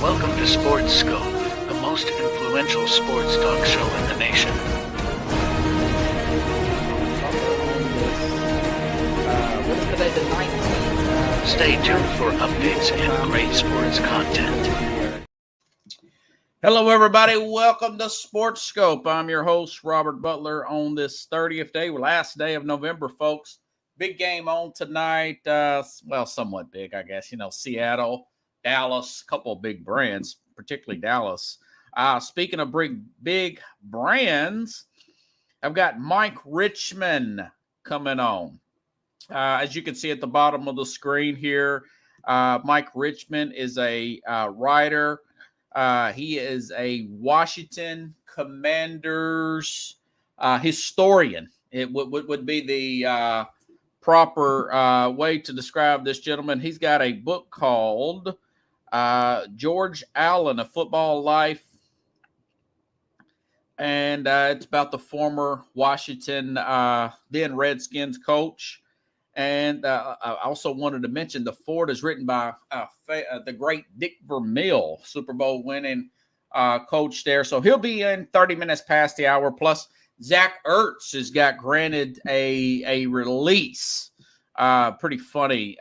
Welcome to Sports Scope, the most influential sports talk show in the nation. What is today, the 19th? Stay tuned for updates and great sports content. Hello, everybody. Welcome to Sports Scope. I'm your host, Robert Butler, on this 30th day, last day of November, folks. Big game on tonight. Well, somewhat big, I guess. Seattle, Dallas, a couple of big brands, particularly Dallas. Speaking of big brands, I've got Mike Richman coming on. As you can see at the bottom of the screen here, Mike Richman is a writer. He is a Washington Commanders historian. It would be the proper way to describe this gentleman. He's got a book called George Allen, A Football Life. And it's about the former Washington then Redskins coach. And I also wanted to mention the Ford is written by the great Dick Vermeil, Super Bowl winning coach there. So he'll be in 30 minutes past the hour. Plus, Zach Ertz has got granted a release. Pretty funny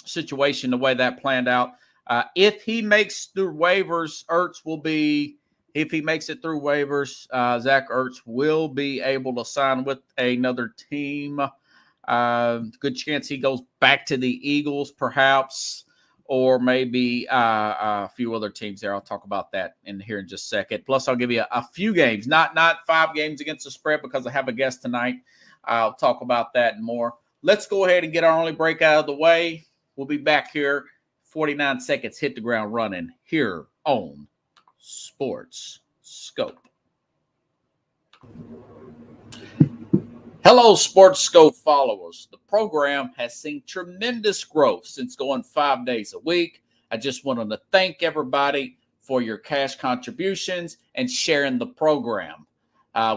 situation the way that planned out. If he makes through waivers, Ertz will be. If he makes it through waivers, Zach Ertz will be able to sign with another team. Good chance he goes back to the Eagles, perhaps, or maybe a few other teams there. I'll talk about that here in just a second. Plus, I'll give you a few games, not 5 games against the spread because I have a guest tonight. I'll talk about that and more. Let's go ahead and get our only break out of the way. We'll be back here. 49 seconds, hit the ground running here on Sports Scope. Hello, Sports Scope followers. The program has seen tremendous growth since going 5 days a week. I just wanted to thank everybody for your cash contributions and sharing the program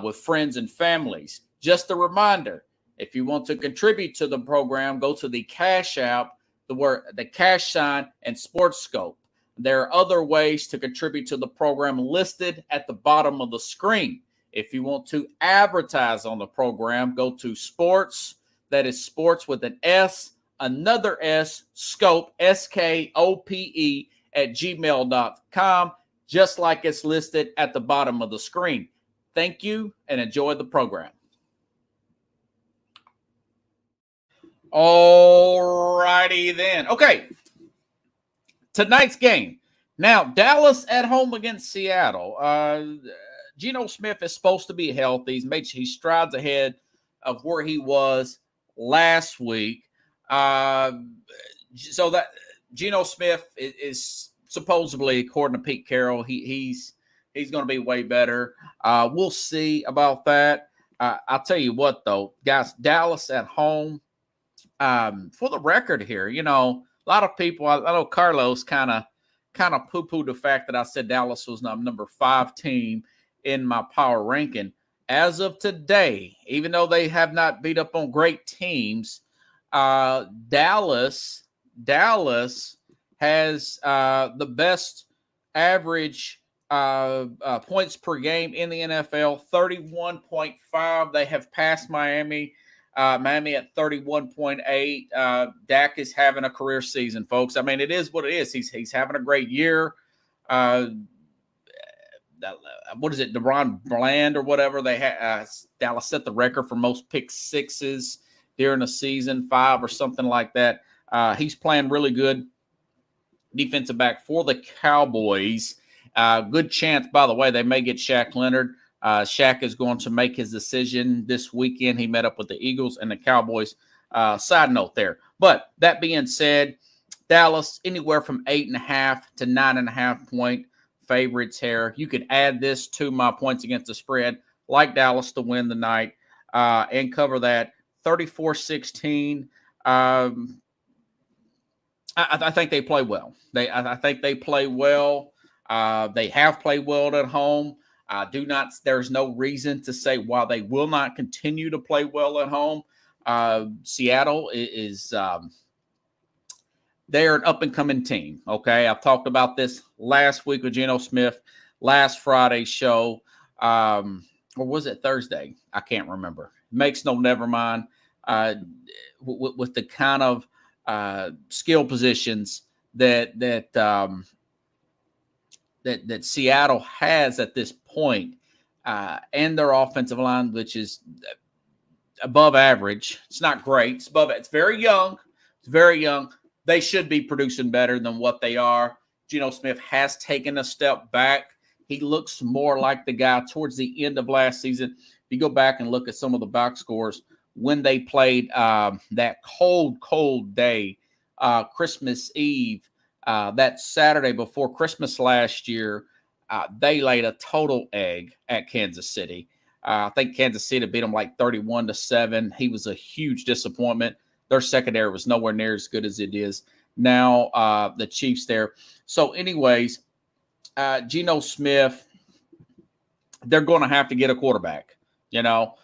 with friends and families. Just a reminder, if you want to contribute to the program, go to the Cash App, the cash sign, and Sports Scope. There are other ways to contribute to the program listed at the bottom of the screen. If you want to advertise on the program, go to sports, that is sports with an S, another S, scope, SKOPE, at gmail.com, just like it's listed at the bottom of the screen. Thank you and enjoy the program. All righty then. Okay, tonight's game. Now, Dallas at home against Seattle. Geno Smith is supposed to be healthy. He strides ahead of where he was last week. So that Geno Smith is supposedly, according to Pete Carroll, he's going to be way better. We'll see about that. I'll tell you what, though, guys, Dallas at home. For the record here, a lot of people, I know Carlos kind of poo-pooed the fact that I said Dallas was number 5 team in my power ranking. As of today, even though they have not beat up on great teams, Dallas has the best average points per game in the NFL, 31.5. They have passed Miami at 31.8. Dak is having a career season, folks. I mean, it is what it is. He's having a great year. What is it, DeRon Bland or whatever? They Dallas set the record for most pick sixes during the season, 5 or something like that. He's playing really good defensive back for the Cowboys. Good chance, by the way, they may get Shaq Leonard. Shaq is going to make his decision this weekend. He met up with the Eagles and the Cowboys. Side note there. But that being said, Dallas anywhere from 8.5 to 9.5 point favorites here. You could add this to my points against the spread, like Dallas to win the night and cover that 34-16. I think they play well. I think they play well. They have played well at home. There's no reason to say why they will not continue to play well at home. Seattle is they're an up-and-coming team, okay? I've talked about this last week with Geno Smith, last Friday's show, or was it Thursday? I can't remember. Makes no never mind. With the kind of skill positions that Seattle has at this point, and their offensive line, which is above average. It's not great. It's above. It's very young. It's very young. They should be producing better than what they are. Geno Smith has taken a step back. He looks more like the guy towards the end of last season. If you go back and look at some of the box scores when they played that cold day, Christmas Eve, that Saturday before Christmas last year, they laid a total egg at Kansas City. I think Kansas City beat them like 31-7. He was a huge disappointment. Their secondary was nowhere near as good as it is now. The Chiefs there. So, anyways, Geno Smith, they're going to have to get a quarterback. You know,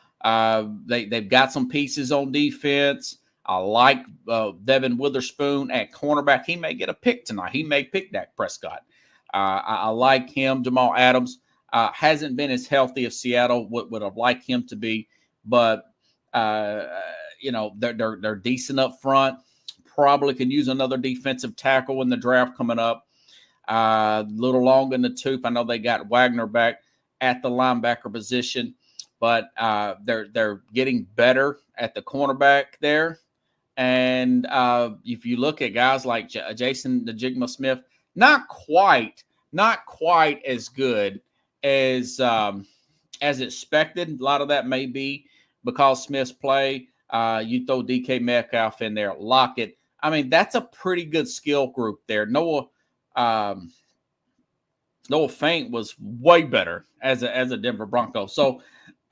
they've got some pieces on defense. I like Devin Witherspoon at cornerback. He may get a pick tonight. He may pick Dak Prescott. I like him. Jamal Adams hasn't been as healthy as Seattle would have liked him to be, but you know, they're decent up front. Probably can use another defensive tackle in the draft coming up. A little long in the tooth. I know they got Wagner back at the linebacker position, but they're getting better at the cornerback there. And if you look at guys like Jason the Jigma Smith, not quite as good as expected. A lot of that may be because Smith's play. You throw DK Metcalf in there, Lockett. I mean, that's a pretty good skill group there. Noah Fant was way better as a Denver Bronco. So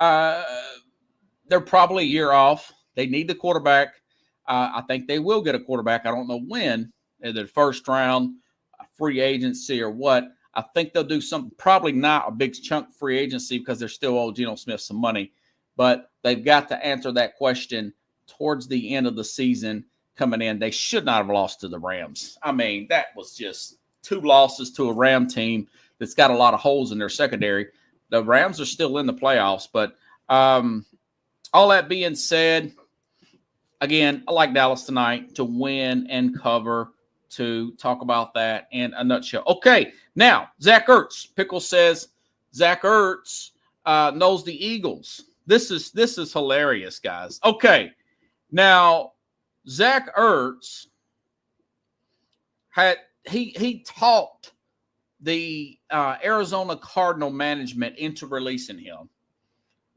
they're probably a year off. They need the quarterback. I think they will get a quarterback. I don't know when, either the first round, free agency, or what. I think they'll do something, probably not a big chunk free agency because they're still owe Geno Smith some money. But they've got to answer that question towards the end of the season coming in. They should not have lost to the Rams. I mean, that was just 2 losses to a Ram team that's got a lot of holes in their secondary. The Rams are still in the playoffs. But all that being said, again, I like Dallas tonight to win and cover, to talk about that in a nutshell. Okay, now, Zach Ertz. Pickle says Zach Ertz knows the Eagles. This is hilarious, guys. Okay, now, Zach Ertz he talked the Arizona Cardinal management into releasing him.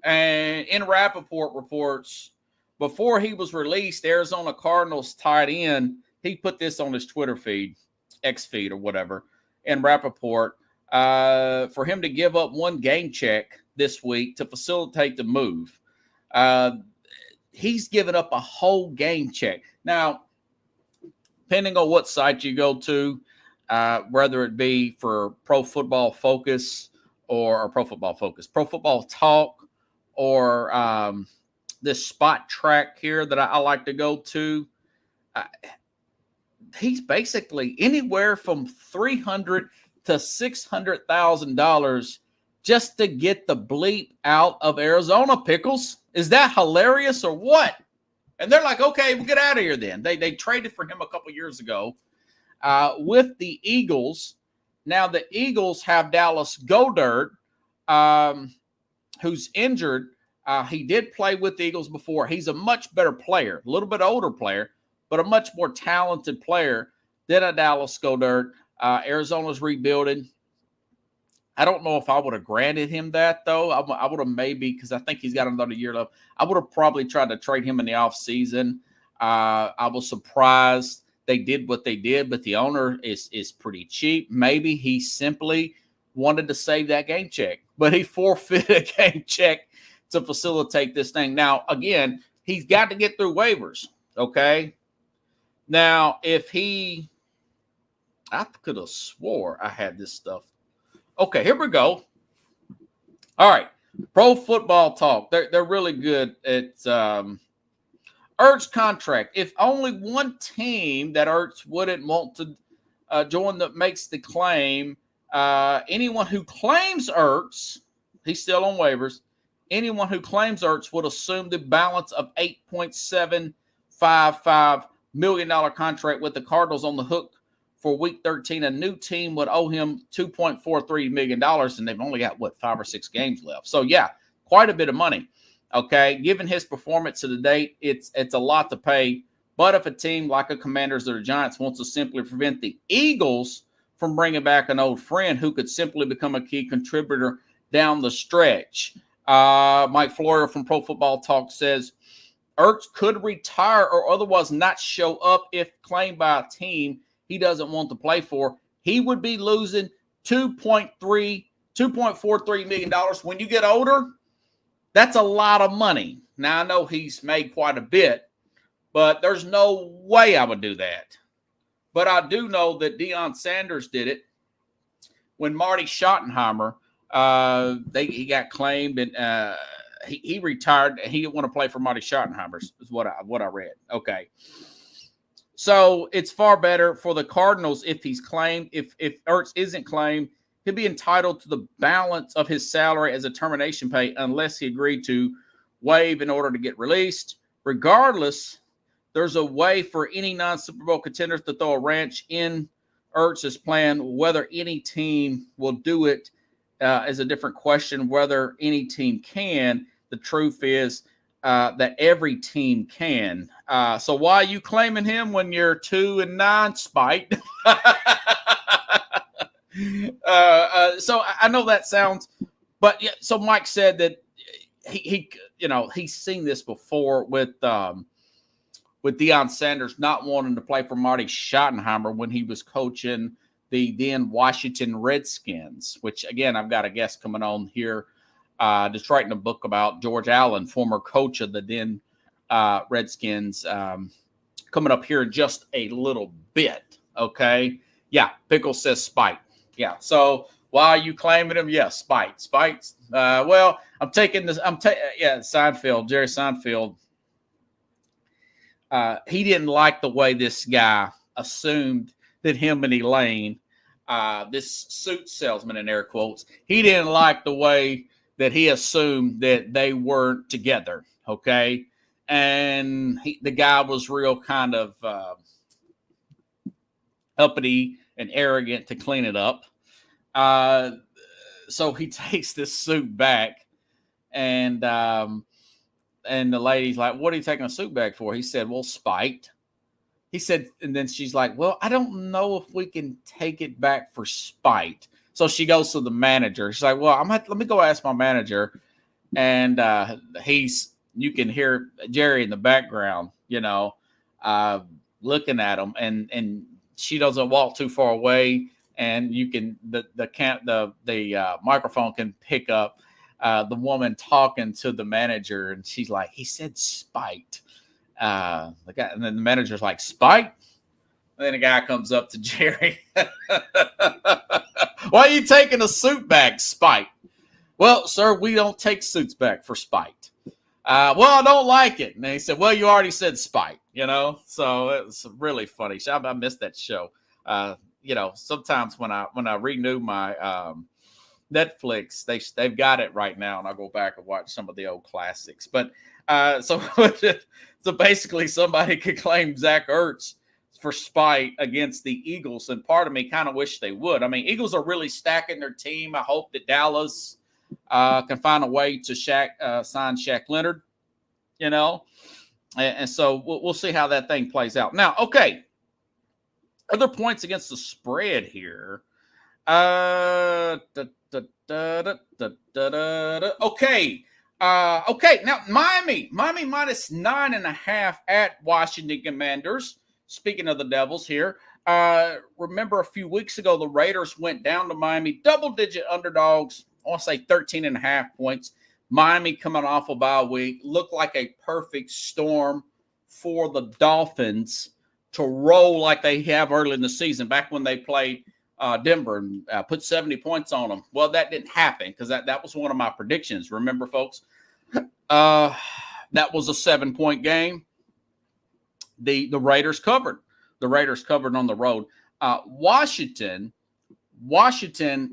And in Rappaport reports, before he was released, Arizona Cardinals tight end, he put this on his Twitter feed, X feed or whatever, in Rappaport, for him to give up 1 game check this week to facilitate the move. He's given up a whole game check. Now, depending on what site you go to, whether it be for Pro Football Focus or Pro Football Talk, or this spot track here that I like to go to, he's basically anywhere from $300,000 to $600,000 just to get the bleep out of Arizona, Pickles. Is that hilarious or what? And they're like, okay, we'll get out of here then. They traded for him a couple years ago with the Eagles. Now the Eagles have Dallas Goedert, who's injured. He did play with the Eagles before. He's a much better player, a little bit older player, but a much more talented player than a Dallas Goedert. Arizona's rebuilding. I don't know if I would have granted him that, though. I would have maybe, because I think he's got another year left. I would have probably tried to trade him in the offseason. I was surprised they did what they did, but the owner is pretty cheap. Maybe he simply wanted to save that game check, but he forfeited a game check to facilitate this thing. Now, again, he's got to get through waivers, okay? Now, I could have swore I had this stuff. Okay, here we go. All right, Pro Football Talk. They're really good at Ertz contract. If only one team that Ertz wouldn't want to join that makes the claim, anyone who claims Ertz, he's still on waivers, anyone who claims Ertz would assume the balance of $8.755 million contract with the Cardinals on the hook for Week 13. A new team would owe him $2.43 million, and they've only got, 5 or 6 games left. So, yeah, quite a bit of money. Okay, given his performance to the date, it's a lot to pay. But if a team like the Commanders or the Giants wants to simply prevent the Eagles from bringing back an old friend who could simply become a key contributor down the stretch, Mike Floyer from Pro Football Talk says Ertz could retire or otherwise not show up if claimed by a team he doesn't want to play for. He would be losing $2.43 million. When you get older, that's a lot of money. Now, I know he's made quite a bit, but there's no way I would do that. But I do know that Deion Sanders did it when Marty Schottenheimer, he got claimed and he retired. He didn't want to play for Marty Schottenheimer is what I read. Okay. So it's far better for the Cardinals if he's claimed. If Ertz isn't claimed, he'll be entitled to the balance of his salary as a termination pay unless he agreed to waive in order to get released. Regardless, there's a way for any non-Super Bowl contenders to throw a wrench in Ertz's plan. Whether any team will do it is a different question. Whether any team can, the truth is that every team can. So why are you claiming him when you're 2-9, Spite? So I know that sounds, but yeah. So Mike said that he's seen this before with Deion Sanders not wanting to play for Marty Schottenheimer when he was coaching the then Washington Redskins. Which again, I've got a guest coming on here, just writing a book about George Allen, former coach of the then Redskins, coming up here in just a little bit. Okay, yeah. Pickle says Spite. Yeah. So why are you claiming him? Yeah, Spite. Well, I'm taking this. Seinfeld, Jerry Seinfeld. He didn't like the way this guy assumed that him and Elaine, this suit salesman in air quotes, he didn't like the way that he assumed that they weren't together. Okay. And the guy was real kind of uppity and arrogant to clean it up. So he takes this suit back, and the lady's like, "What are you taking a suit back for?" He said, "Well, spite." He said, and then she's like, "Well, I don't know if we can take it back for spite." So she goes to the manager. She's like, "Well, let me go ask my manager." And you can hear Jerry in the background, looking at him, and she doesn't walk too far away, and you can the microphone can pick up the woman talking to the manager, and she's like, "He said spite." The guy, and then the manager's like, "Spite?" And then a guy comes up to Jerry. "Why are you taking a suit back, spite?" "Well, sir, we don't take suits back for spite." "Well, I don't like it." And he said, "Well, you already said spite, So it's really funny. I missed that show. Sometimes when I renew my Netflix, they've got it right now, and I'll go back and watch some of the old classics. But so basically, somebody could claim Zach Ertz for spite against the Eagles, and part of me kind of wish they would. I mean, Eagles are really stacking their team. I hope that Dallas can find a way to sign Shaq Leonard, and so we'll see how that thing plays out. Now, okay, other points against the spread here. Okay. Now Miami minus 9.5 at Washington Commanders. Speaking of the Devils here, remember a few weeks ago, the Raiders went down to Miami, double-digit underdogs. I want to say 13.5 points. Miami coming off a bye week looked like a perfect storm for the Dolphins to roll like they have early in the season, back when they played Denver and put 70 points on them. Well, that didn't happen because that was one of my predictions. Remember, folks, that was a 7-point game. the Raiders covered. The Raiders covered on the road. Washington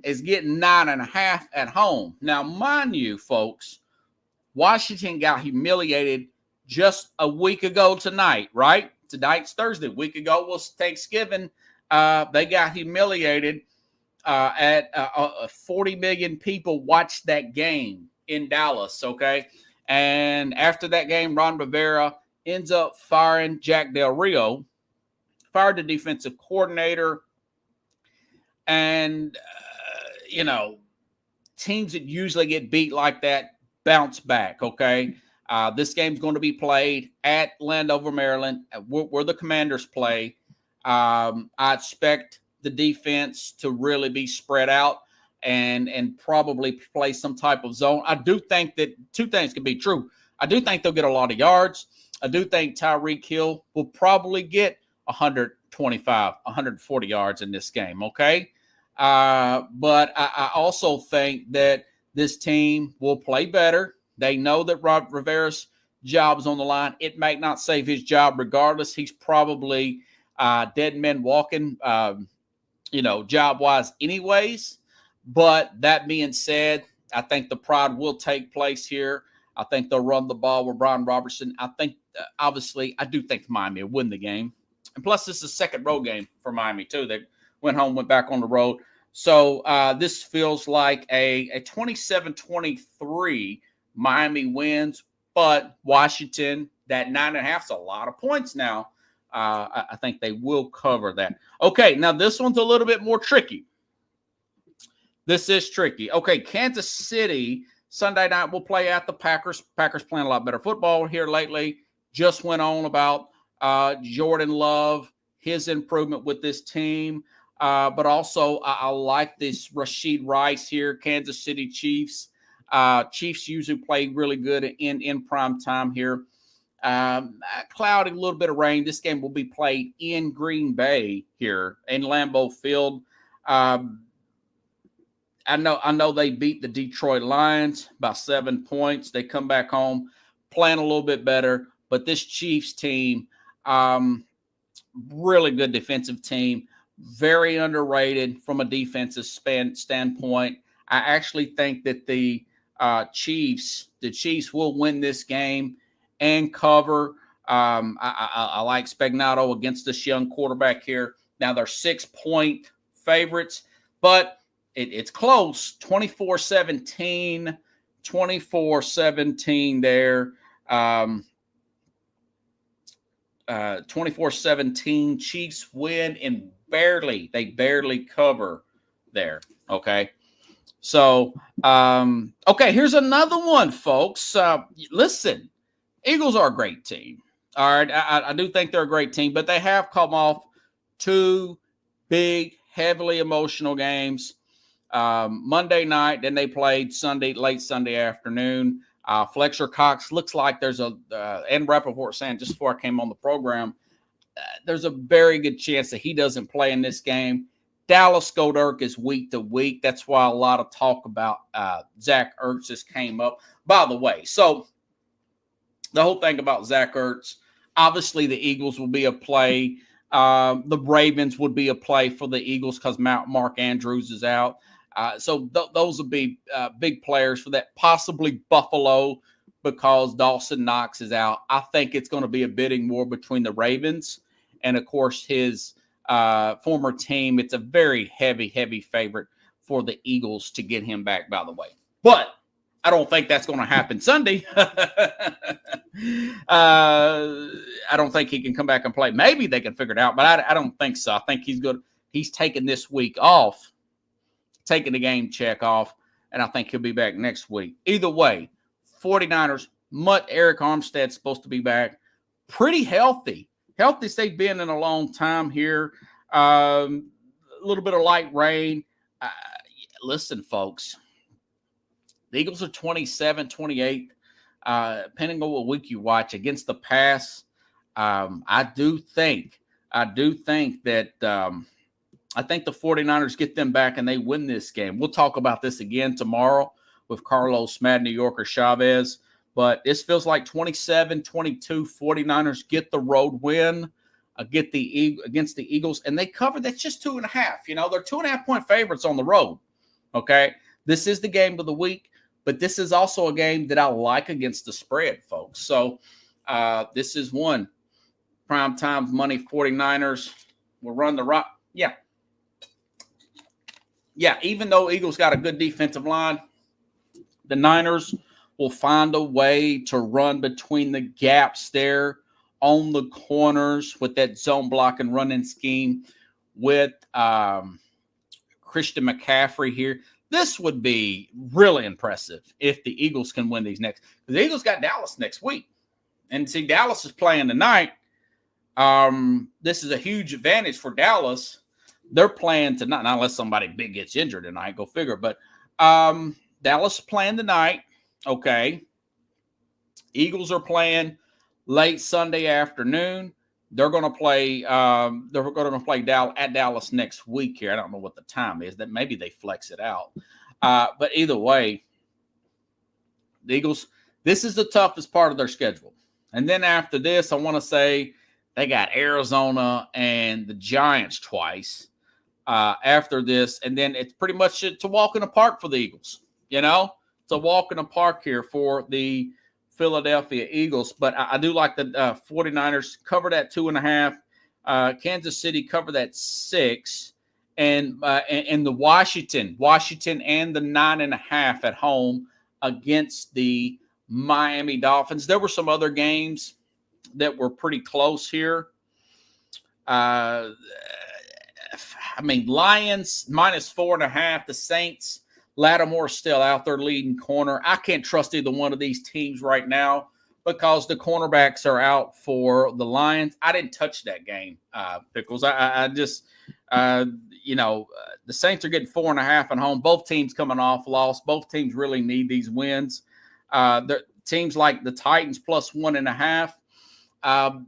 is getting 9.5 at home. Now, mind you, folks, Washington got humiliated just a week ago tonight, right? Tonight's Thursday. A week ago was Thanksgiving. They got humiliated at 40 million people watched that game in Dallas, okay? And after that game, Ron Rivera ends up firing Jack Del Rio, fired the defensive coordinator. And, teams that usually get beat like that bounce back, okay? This game's going to be played at Landover, Maryland, where the Commanders play. I expect the defense to really be spread out and probably play some type of zone. I do think that two things can be true. I do think they'll get a lot of yards. I do think Tyreek Hill will probably get 125, 140 yards in this game, okay? But I also think that this team will play better. They know that Rob Rivera's job is on the line. It may not save his job regardless. He's probably dead men walking, job-wise anyways. But that being said, I think the pride will take place here. I think they'll run the ball with Brian Robertson. I think, obviously, I do think Miami will win the game. And plus, this is the second road game for Miami, too. They went home, went back on the road. So this feels like a 27-23 Miami wins. But Washington, that 9.5 is a lot of points now. I think they will cover that. Okay, now this one's a little bit more tricky. This is tricky. Okay, Kansas City, Sunday night will play at the Packers. Packers playing a lot better football here lately. Just went on about Jordan Love, his improvement with this team. But also, I like this Rashid Rice here, Kansas City Chiefs. Chiefs usually play really good in prime time here. Cloudy, a little bit of rain. This game will be played in Green Bay here in Lambeau Field. I know they beat the Detroit Lions by 7 points. They come back home playing a little bit better. But this Chiefs team, really good defensive team, very underrated from a defensive standpoint. I actually think that the Chiefs will win this game and cover. I like Spagnato against this young quarterback here. Now they're 6-point favorites, but it's close. 24-17 there. 24-17 Chiefs win and they barely cover there. Okay. So, okay, here's another one, folks. Listen, Eagles are a great team. All right. I do think they're a great team, but they have come off two big, heavily emotional games. Monday night, then they played late Sunday afternoon. Fletcher Cox looks like there's and Rappaport saying just before I came on the program, there's a very good chance that he doesn't play in this game. Dallas Goddard is week to week. That's why a lot of talk about Zach Ertz just came up. By the way, so the whole thing about Zach Ertz, obviously the Eagles will be a play. The Ravens would be a play for the Eagles because Mark Andrews is out. So those would be big players for that. Possibly Buffalo because Dawson Knox is out. I think it's going to be a bidding war between the Ravens and, of course, his former team. It's a very heavy favorite for the Eagles to get him back, by the way. But I don't think that's going to happen Sunday. I don't think he can come back and play. Maybe they can figure it out, but I don't think so. I think he's good. He's taking this week off, taking the game check off, and I think he'll be back next week. Either way, 49ers, Eric Armstead's supposed to be back. Pretty healthy. Healthiest they've been in a long time here. A little bit of light rain. Listen, folks, the Eagles are 27-28. Depending on what week you watch against the pass, I do think that I think the 49ers get them back and they win this game. We'll talk about this again tomorrow with Carlos Mad New Yorker Chavez. But this feels like 27-22 49ers get the road win against the Eagles, and they cover. That's just 2.5. They're 2.5-point favorites on the road. Okay, this is the game of the week, but this is also a game that I like against the spread, folks. So this is one primetime money 49ers will run the rock. Yeah. Even though Eagles got a good defensive line, the Niners will find a way to run between the gaps there on the corners with that zone block and running scheme with Christian McCaffrey here. This would be really impressive if the Eagles can win these next. The Eagles got Dallas next week. And see, Dallas is playing tonight. This is a huge advantage for Dallas. They're playing tonight, not unless somebody big gets injured tonight, go figure. But Dallas playing tonight. Okay. Eagles are playing late Sunday afternoon. They're going to play. They're going to play at Dallas next week here. I don't know what the time is. That maybe they flex it out. But either way, the Eagles. This is the toughest part of their schedule. And then after this, I want to say they got Arizona and the Giants twice after this, and then it's pretty much to walk in the park for the Eagles. It's a walk in the park here for the Philadelphia Eagles. But I do like the 49ers cover that 2.5. Kansas City cover that 6. And the Washington and the 9.5 at home against the Miami Dolphins. There were some other games that were pretty close here. Lions -4.5. The Saints. Lattimore's still out there leading corner. I can't trust either one of these teams right now because the cornerbacks are out for the Lions. I didn't touch that game, Pickles. I just, the Saints are getting 4.5 at home. Both teams coming off loss. Both teams really need these wins. The teams like the Titans +1.5.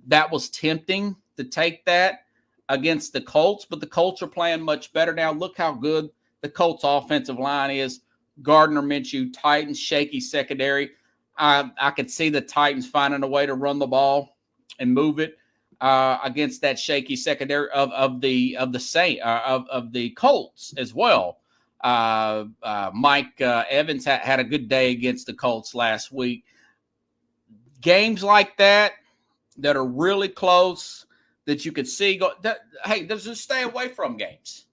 That was tempting to take that against the Colts, but the Colts are playing much better now. Look how good the Colts offensive line is. Gardner Minshew, Titans, shaky secondary. I could see the Titans finding a way to run the ball and move it against that shaky secondary of the Colts as well. Mike Evans had a good day against the Colts last week. Games like that are really close that you could see just stay away from games.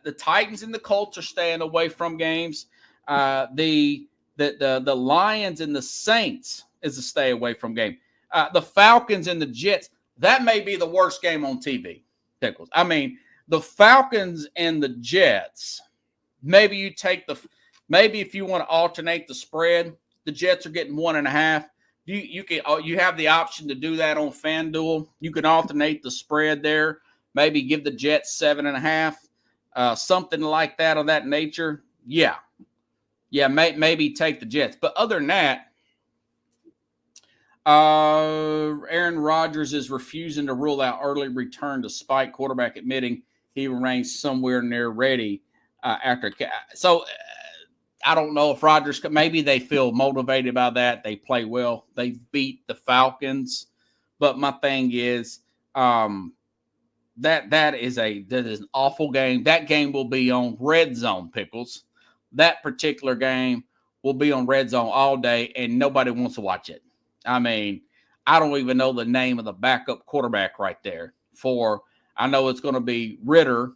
The Titans and the Colts are staying away from games. The Lions and the Saints is a stay away from game. The Falcons and the Jets, that may be the worst game on TV. Pickles. The Falcons and the Jets. Maybe if you want to alternate the spread, the Jets are getting 1.5. You have the option to do that on FanDuel. You can alternate the spread there. Maybe give the Jets 7.5. Something like that of that nature. Yeah, maybe take the Jets. But other than that, Aaron Rodgers is refusing to rule out early return despite quarterback admitting he remains somewhere near ready after. So I don't know if Rodgers – maybe they feel motivated by that. They play well. They beat the Falcons. But my thing is that is an awful game. That game will be on Red Zone, Pickles. That particular game will be on Red Zone all day, and nobody wants to watch it. I don't even know the name of the backup quarterback right there. I know it's going to be Ritter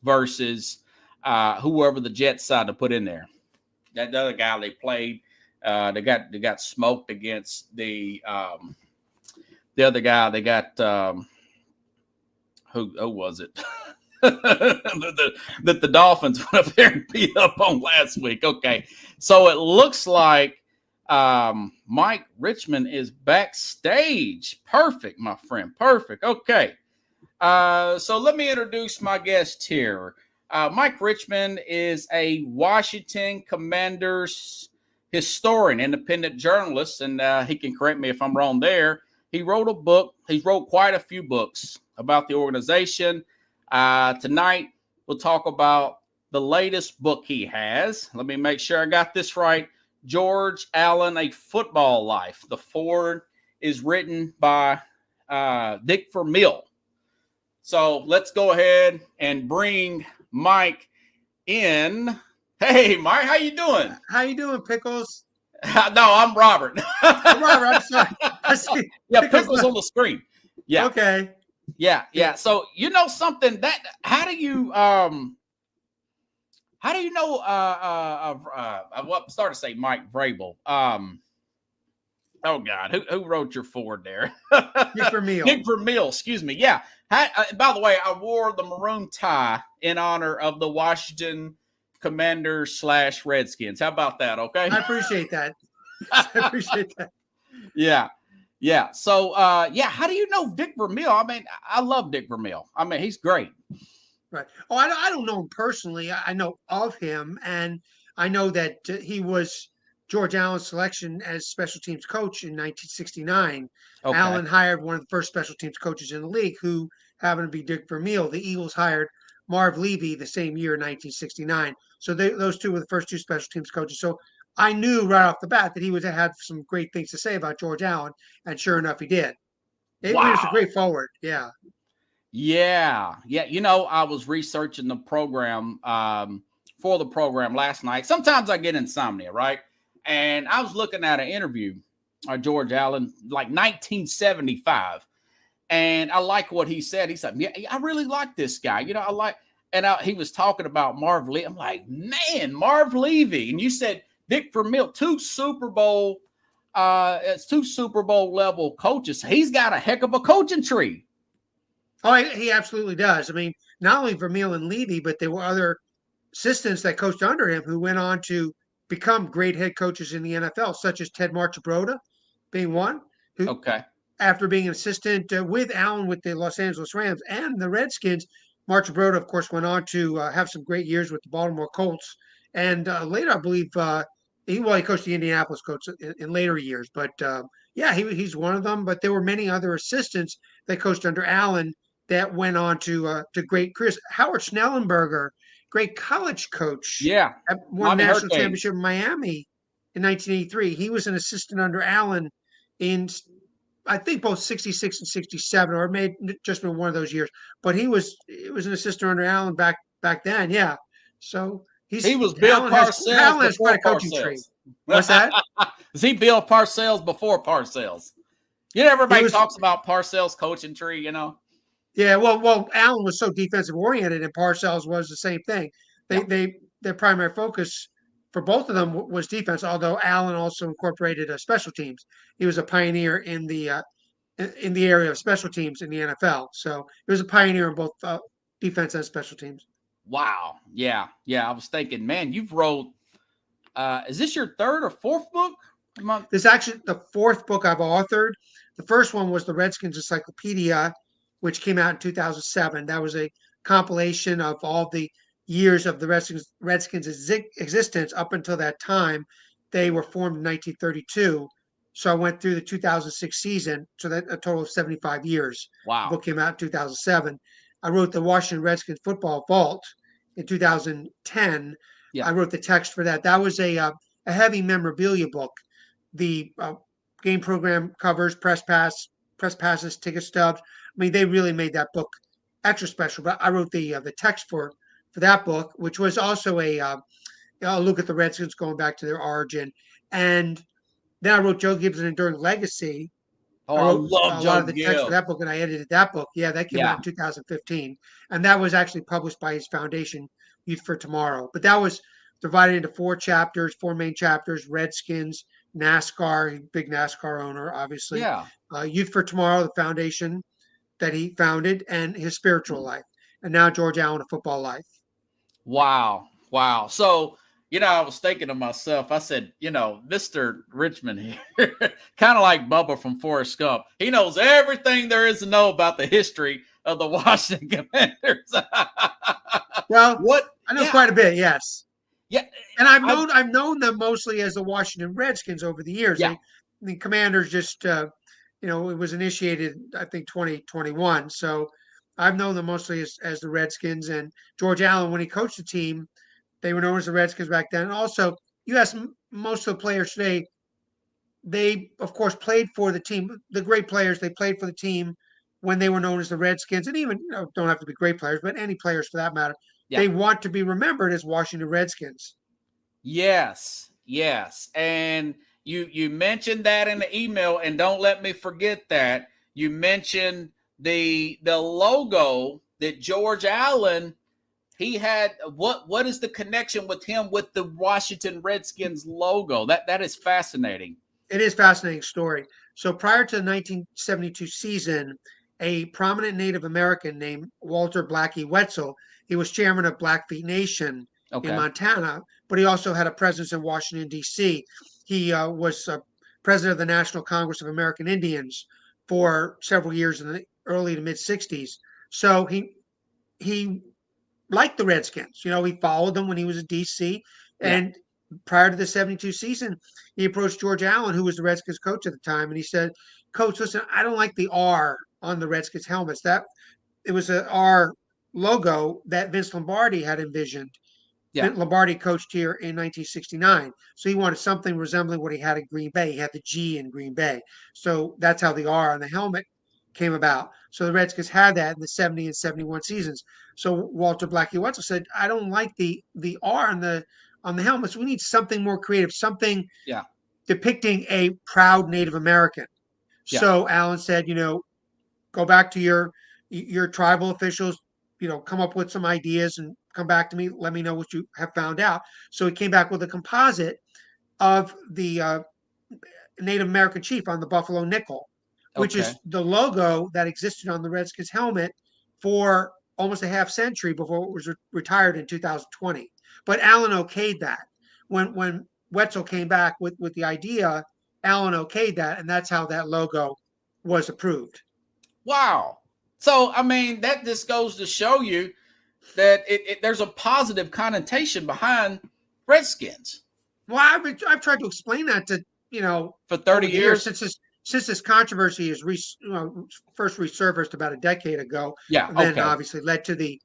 versus whoever the Jets decide to put in there. That other guy they played, they got smoked against the other guy. They got who was it? that the Dolphins went up there and beat up on last week. Okay, so it looks like Mike Richman is backstage. Perfect, my friend. Perfect. Okay, so let me introduce my guest here. Mike Richman is a Washington Commanders historian, independent journalist, and he can correct me if I'm wrong there. He wrote a book. He wrote quite a few books about the organization. Tonight, we'll talk about the latest book he has. Let me make sure I got this right. George Allen, A Football Life. The Ford is written by Dick Vermeil. So let's go ahead and bring Mike in. Hey, Mike, how you doing? How you doing, Pickles? No, I'm Robert. Robert, I'm sorry. I see. Yeah, Pickles on the screen. Yeah. Okay. Yeah. So you know something that how do you know what start to say Mike Vrabel. Oh God, who wrote your Ford there? Dick Vermeil. Dick Vermeil, excuse me. Yeah. By the way, I wore the maroon tie in honor of the Washington Commanders / Redskins. How about that? Okay. I appreciate that. I appreciate that. Yeah. So, how do you know Dick Vermeil? I mean, I love Dick Vermeil. I mean, he's great. Right. Oh, I don't know him personally. I know of him, and I know that he was George Allen's selection as special teams coach in 1969. Okay. Allen hired one of the first special teams coaches in the league, who happened to be Dick Vermeil. The Eagles hired Marv Levy the same year, 1969. So those two were the first two special teams coaches. So I knew right off the bat that he would have some great things to say about George Allen, and sure enough, he did. He was a great forward. Yeah. Yeah. You know, I was researching the program for the program last night. Sometimes I get insomnia, right? And I was looking at an interview of George Allen, like 1975. And I like what he said. He said, yeah, I really like this guy. You know, he was talking about Marv Levy. I'm like, man, Marv Levy. And you said Dick Vermeil, two Super Bowl level coaches. He's got a heck of a coaching tree. Oh, he absolutely does. I mean, not only Vermeil and Levy, but there were other assistants that coached under him who went on to become great head coaches in the NFL, such as Ted Marchibroda being one, who, after being an assistant with Allen with the Los Angeles Rams and the Redskins, Marchibroda, of course, went on to have some great years with the Baltimore Colts. And later, I believe, he coached the Indianapolis Colts in later years. But he's one of them. But there were many other assistants that coached under Allen that went on to great careers. Howard Schnellenberger, great college coach. Yeah. Won national championship in Miami in 1983. He was an assistant under Allen in, I think, both 66 and 67, or it may just been one of those years. But he was an assistant under Allen back then. Yeah. So he was Bill Parcells. Allen has quite a coaching tree. What's that? Is he Bill Parcells before Parcells? You know, everybody talks about Parcells' coaching tree, you know? Yeah, well, Allen was so defensive oriented, and Parcells was the same thing. Their primary focus for both of them was defense. Although Allen also incorporated special teams. He was a pioneer in the area of special teams in the NFL. So he was a pioneer in both defense and special teams. Wow. Yeah. I was thinking, man, you've wrote. Is this your third or fourth book? This is actually the fourth book I've authored. The first one was the Redskins Encyclopedia, which came out in 2007. That was a compilation of all the years of the Redskins' existence up until that time. They were formed in 1932. So I went through the 2006 season, so that a total of 75 years. Wow. The book came out in 2007. I wrote the Washington Redskins Football Vault in 2010. Yeah. I wrote the text for that. That was a heavy memorabilia book. The game program covers, press passes, ticket stubs. I mean, they really made that book extra special. But I wrote the text for that book, which was also a look at the Redskins going back to their origin. And then I wrote Joe Gibbs' Enduring Legacy. Oh, I love a lot of the text for that book, and I edited that book. Yeah, that came out in 2015, and that was actually published by his foundation, Youth for Tomorrow. But that was divided into four main chapters: Redskins, NASCAR, big NASCAR owner, obviously. Yeah. Youth for Tomorrow, the foundation that he founded, and his spiritual life. And now George Allen, A Football Life. Wow. So, you know, I was thinking to myself, I said, you know, Mr. Richman here, kind of like Bubba from Forrest Gump. He knows everything there is to know about the history of the Washington Commanders. Well, I know quite a bit, yes. Yeah. And I've known them mostly as the Washington Redskins over the years. Yeah. The Commanders just, it was initiated, I think, 2021. So I've known them mostly as the Redskins. And George Allen, when he coached the team, they were known as the Redskins back then. And also, you ask most of the players today, they of course played for the team. The great players, they played for the team when they were known as the Redskins, and even don't have to be great players, but any players for that matter. Yeah. They want to be remembered as Washington Redskins. Yes, yes. And you mentioned that in the email, and don't let me forget that. You mentioned the logo that George Allen, he had. What is the connection with him with the Washington Redskins logo? That is fascinating. It is a fascinating story. So prior to the 1972 season, a prominent Native American named Walter Blackie Wetzel, he was chairman of Blackfeet Nation in Okay. Montana, but he also had a presence in Washington, D.C. He was president of the National Congress of American Indians for several years in the early to mid 60s. So he liked the Redskins. He followed them when he was at DC. Yeah. And prior to the 72 season, he approached George Allen, who was the Redskins coach at the time, and he said, Coach, listen, I don't like the R on the Redskins helmets. That it was a R logo that Vince Lombardi had envisioned. Yeah. Lombardi coached here in 1969. So he wanted something resembling what he had in Green Bay. He had the G in Green Bay. So that's how the R on the helmet came about. So the Redskins had that in the 70 and 71 seasons. So Walter Blackie Wetzel said, I don't like the R on the helmets. We need something more creative, something Yeah. depicting a proud Native American. Yeah. So Allen said, go back to your tribal officials, come up with some ideas and come back to me. Let me know what you have found out. So he came back with a composite of the Native American chief on the Buffalo nickel, which Okay. is the logo that existed on the Redskins helmet for almost a half century before it was retired in 2020. But Allen okayed that. When Wetzel came back with the idea, Allen okayed that, and that's how that logo was approved. Wow. So I mean, that just goes to show you that there's a positive connotation behind Redskins. Well, I've tried to explain that to For 30 over the years years. since this controversy is first resurfaced about a decade ago, Yeah. and then Okay. obviously led to the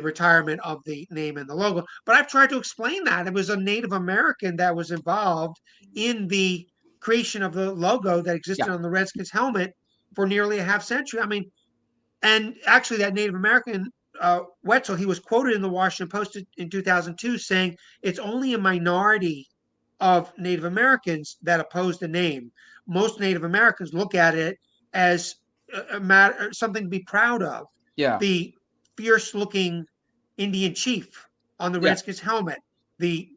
retirement of the name and the logo. But I've tried to explain that it was a Native American that was involved in the creation of the logo that existed Yeah. on the Redskins helmet for nearly a half century. I mean, and actually, that Native American Wetzel, he was quoted in the Washington Post in 2002 saying it's only a minority of Native Americans that oppose the name. Most Native Americans look at it as a matter, something to be proud of. Yeah. The fierce-looking Indian chief on the Yeah. Redskins helmet, the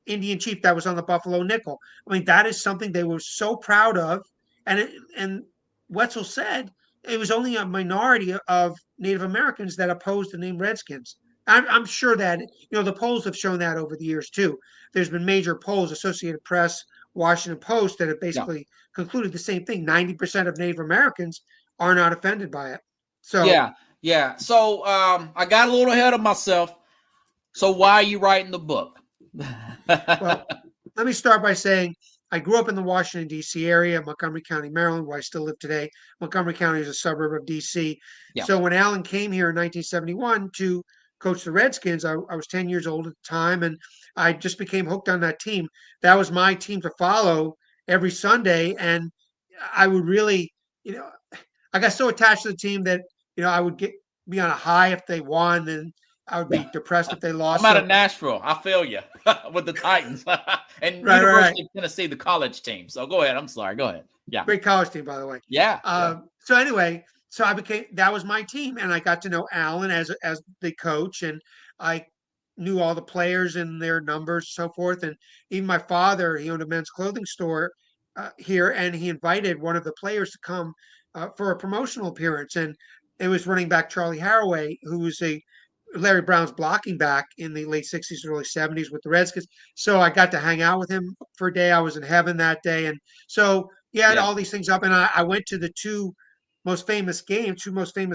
Indian chief that was on the Buffalo nickel. I mean, that is something they were so proud of, and Wetzel said it was only a minority of Native Americans that opposed the name Redskins. I'm sure that the polls have shown that over the years too. There's been major polls, Associated Press, Washington Post, that have Yeah. basically concluded the same thing. 90% of Native Americans are not offended by it. So, Yeah. Yeah. So I got a little ahead of myself. So why are you writing the book? well, let me start by saying I grew up in the Washington, D.C. area, Montgomery County, Maryland, where I still live today. Montgomery County is a suburb of D.C. Yeah. So when Allen came here in 1971 to coach the Redskins, I was 10 years old at the time, and I just became hooked on that team. That was my team to follow every Sunday. And I would really, I got so attached to the team that, I would be on a high if they won, and I would Yeah. be depressed if they I'm lost. out So, of Nashville. I feel you with the Titans and right. University of Tennessee, the college team. So go ahead. I'm sorry. Go ahead. Yeah. Great college team, by the way. Yeah. So anyway, so that was my team, and I got to know Allen as the coach, and I knew all the players and their numbers, and so forth. And even my father, he owned a men's clothing store here, and he invited one of the players to come for a promotional appearance, and it was running back Charlie Haraway, who was a Larry Brown's blocking back in the late 60s, early 70s with the Redskins. So I got to hang out with him for a day. I was in heaven that day. And so he had Yeah. all these things up. And I went to the two most famous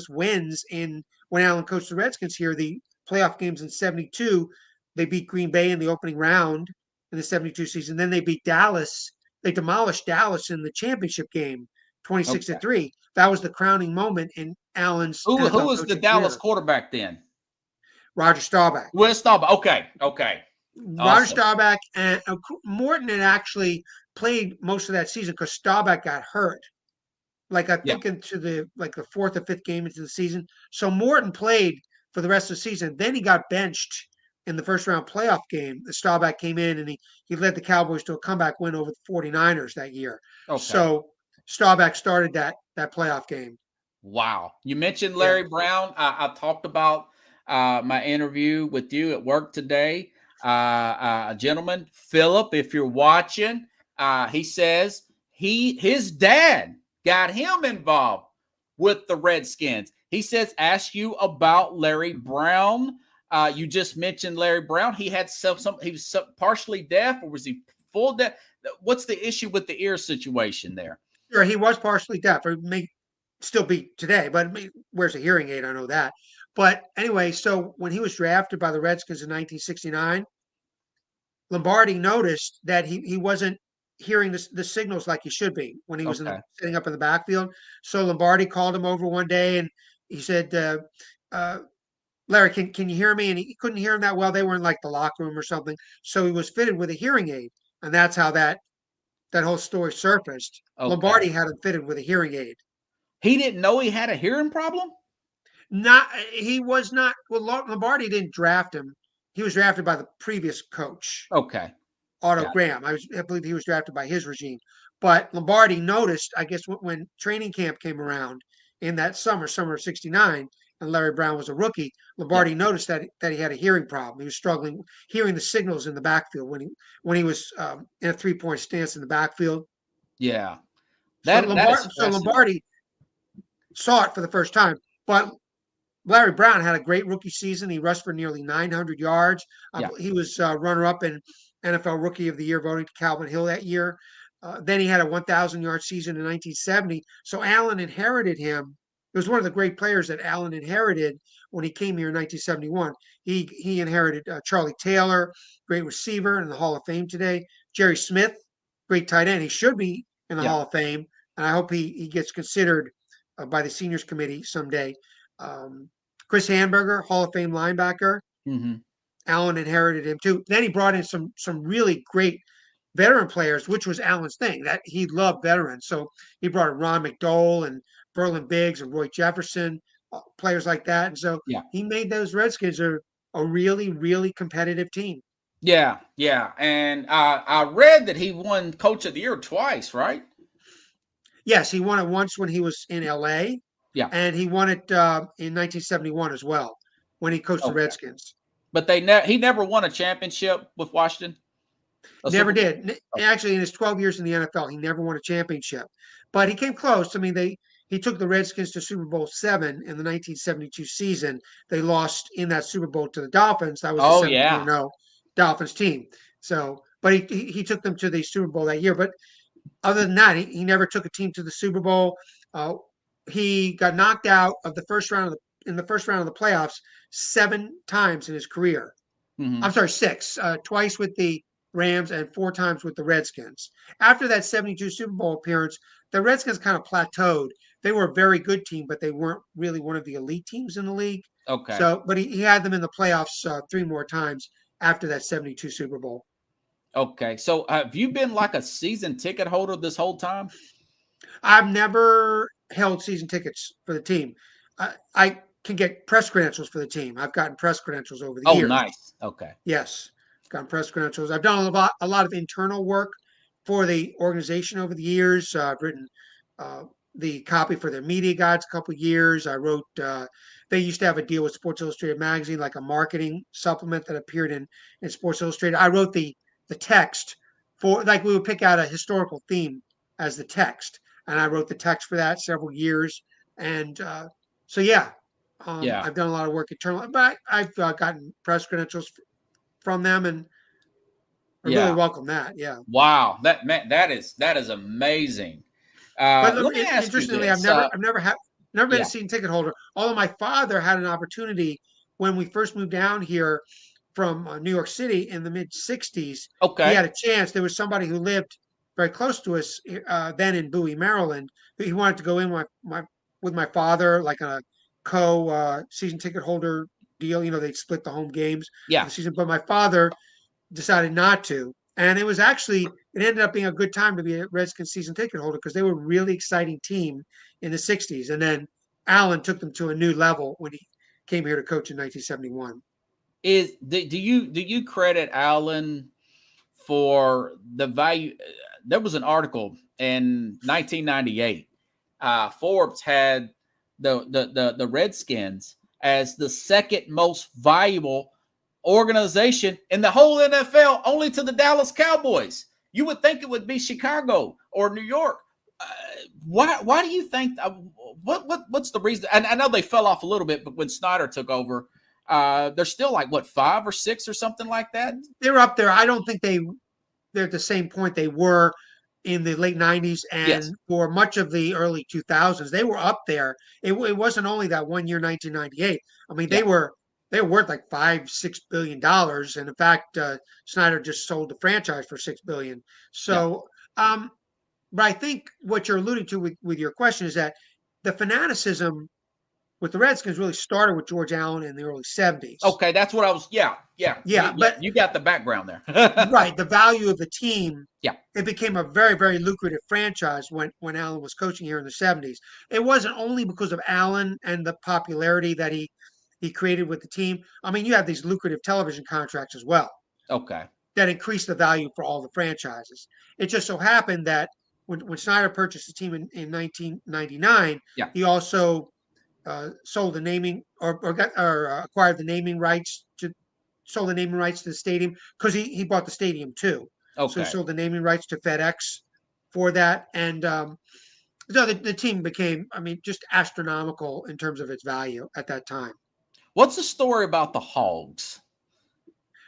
wins in when Allen coached the Redskins here, the playoff games in 72. They beat Green Bay in the opening round in the 72 season. Then they beat Dallas. They demolished Dallas in the championship game, 26 to Okay. 3. That was the crowning moment in Allen's Who NFL was the coaching Dallas career. quarterback then? Roger Staubach. Will Staubach. Okay. Okay. Roger Awesome. Staubach and Morton had actually played most of that season because Staubach got hurt. Like I Yeah. think into the fourth or fifth game into the season. So Morton played for the rest of the season. Then he got benched in the first round playoff game. The Staubach came in and he led the Cowboys to a comeback win over the 49ers that year. Okay. So Staubach started that playoff game. Wow. You mentioned Yeah. Larry Brown. I talked about my interview with you at work today. A gentleman, Philip, if you're watching, he says his dad got him involved with the Redskins. He says, ask you about Larry Brown. You just mentioned Larry Brown. He had he was partially deaf, or was he full deaf? What's the issue with the ear situation there? Sure, he was partially deaf, or may still be today, but wears a hearing aid. I know that. But anyway, so when he was drafted by the Redskins in 1969, Lombardi noticed that he wasn't hearing the signals like he should be when he was Okay. sitting up in the backfield. So Lombardi called him over one day and he said, uh, Larry, can you hear me? And he couldn't hear him that well. They were in like the locker room or something. So he was fitted with a hearing aid. And that's how that whole story surfaced. Okay. Lombardi had him fitted with a hearing aid. He didn't know he had a hearing problem? Not he was not well. Lombardi didn't draft him. He was drafted by the previous coach, Okay. Otto Got Graham. I believe he was drafted by his regime. But Lombardi noticed, I guess, when training camp came around in that summer of '69, and Larry Brown was a rookie. Yeah. Lombardi noticed that he had a hearing problem. He was struggling hearing the signals in the backfield when he was in a 3-point stance in the backfield. Yeah. So That is fascinating. Lombardi saw it for the first time, but Larry Brown had a great rookie season. He rushed for nearly 900 yards. Yeah. He was runner-up in NFL Rookie of the Year voting to Calvin Hill that year. Then he had a 1,000-yard season in 1970. So Allen inherited him. It was one of the great players that Allen inherited when he came here in 1971. He inherited Charlie Taylor, great receiver in the Hall of Fame today. Jerry Smith, great tight end. He should be in the Yeah. Hall of Fame, and I hope he gets considered by the seniors committee someday. Um, Chris Hamburger, Hall of Fame linebacker. Hmm. Allen inherited him too. Then he brought in some really great veteran players, which was Allen's thing. That he loved veterans. So he brought in Ron McDole and Berlin Biggs and Roy Jefferson, players like that. And so Yeah. he made those Redskins a really, really competitive team. Yeah. Yeah. And I read that he won Coach of the Year twice, right? Yes, he won it once when he was in LA, Yeah. and he won it in 1971 as well when he coached the Okay. Redskins. But he never won a championship with Washington. A Never Super Bowl. did. Oh, Actually, in his 12 years in the NFL, he never won a championship, but he came close. I mean, he took the Redskins to Super Bowl VII in the 1972 season. They lost in that Super Bowl to the Dolphins. That was the oh 17 yeah. and 0 Dolphins team. So, but he took them to the Super Bowl that year. But other than that, he never took a team to the Super Bowl. Uh, he got knocked out of the first round in the first round of the playoffs 7 times in his career. I'm Hmm. sorry, 6, twice with the Rams and 4 times with the Redskins. After that 72 Super Bowl appearance, the Redskins kind of plateaued. They were a very good team, but they weren't really one of the elite teams in the league. Okay. So, but he had them in the playoffs 3 more times after that 72 Super Bowl. Okay. So have you been like a season ticket holder this whole time? I've never held season tickets for the team. I can get press credentials for the team. I've gotten press credentials over the Oh, years. nice. Okay. Yes, gotten press credentials. I've done a lot of internal work for the organization over the years. I've written uh, the copy for their media guides a couple of years. I wrote. They used to have a deal with Sports Illustrated magazine, like a marketing supplement that appeared in Sports Illustrated. I wrote the text for, like, we would pick out a historical theme as the text, and I wrote the text for that several years. And so yeah, Yeah. I've done a lot of work internally, but I've gotten press credentials from them, and I really Yeah. welcome that. Yeah. Wow. That man, that is amazing. But Let me ask you interestingly, I've this. never been a Yeah. season ticket holder. Although my father had an opportunity when we first moved down here from New York City in the mid '60s. He Okay. had a chance. There was somebody who lived very close to us then in Bowie, Maryland. He wanted to go in with my father, like a co season ticket holder deal. They'd split the home games for Yeah. the season. But my father decided not to. And it was actually, it ended up being a good time to be a Redskins season ticket holder because they were a really exciting team in the 60s. And then Allen took them to a new level when he came here to coach in 1971. Do you credit Allen for the value? There was an article in 1998. Forbes had the Redskins as the second most valuable organization in the whole NFL, only to the Dallas Cowboys. You would think it would be Chicago or New York. Uh, why do you think? What's the reason? And I know they fell off a little bit, but when Snyder took over, they're still like what, 5 or 6 or something like that. They're up there. I don't think they're at the same point they were in the late 90s Yes. and for much of the early 2000s. They were up there. It wasn't only that one year, 1998. I mean, Yeah. they were worth like $5-6 billion, and in fact, Snyder just sold the franchise for $6 billion. Yeah. So, but I think what you're alluding to with your question is that the fanaticism with the Redskins really started with George Allen in the early 70s. Okay, that's what I was. Yeah, yeah, Yeah, yeah. but You got the background there. right, the value of the team. Yeah. It became a very, very lucrative franchise when Allen was coaching here in the 70s. It wasn't only because of Allen and the popularity that he created with the team. I mean, you have these lucrative television contracts as well Okay. that increased the value for all the franchises. It just so happened that when Snyder purchased the team in 1999, Yeah. he also sold the naming or acquired the naming rights to sold the naming rights to the stadium because he bought the stadium too. So he Okay. sold the naming rights to FedEx for that, and so the team became, I mean, just astronomical in terms of its value at that time. What's the story about the Hogs?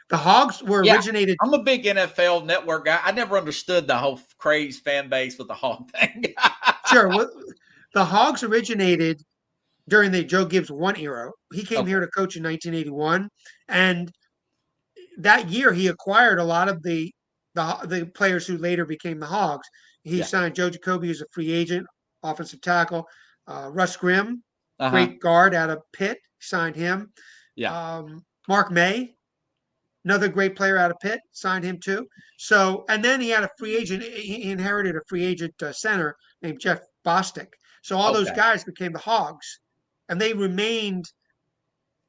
The Hogs were Yeah, originated. I'm a big NFL Network guy. I never understood the whole craze fan base with the Hog thing. Sure, the Hogs originated during the Joe Gibbs 1 era. He came Okay. here to coach in 1981, and that year he acquired a lot of the players who later became the Hogs. He Yeah. signed Joe Jacoby as a free agent, offensive tackle. Russ Grimm, Uh huh. great guard out of Pitt, signed him. Yeah. Mark May, another great player out of Pitt, signed him too. So, and then he had a free agent. He inherited a free agent center named Jeff Bostic. So all those Okay. guys became the Hogs, and they remained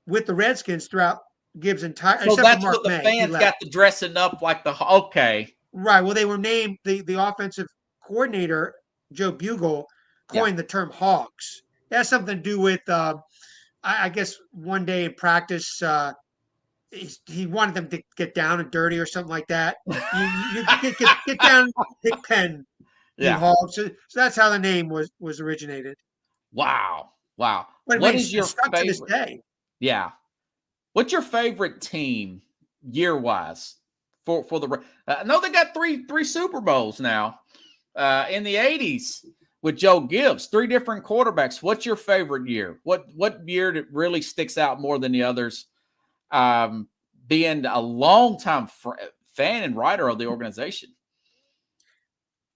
with the Redskins throughout Gibbs' entire, So except for that's Mark what the May. He fans left. got to dressing up like the. Okay. Right. Well, they were named the offensive coordinator, Joe Bugle, Yeah. coined the term hogs. It has something to do with, I guess, one day in practice, he wanted them to get down and dirty or something like that. You get down, pick pen, you Yeah. hogs. So that's how the name was originated. Wow. Wow. But What it's is your stuck to this favorite? day. Yeah. What's your favorite team year wise for the? I know they got three Super Bowls now. In the '80s with Joe Gibbs, 3 different quarterbacks. What's your favorite year? What year that really sticks out more than the others? Being a longtime fan and writer of the organization.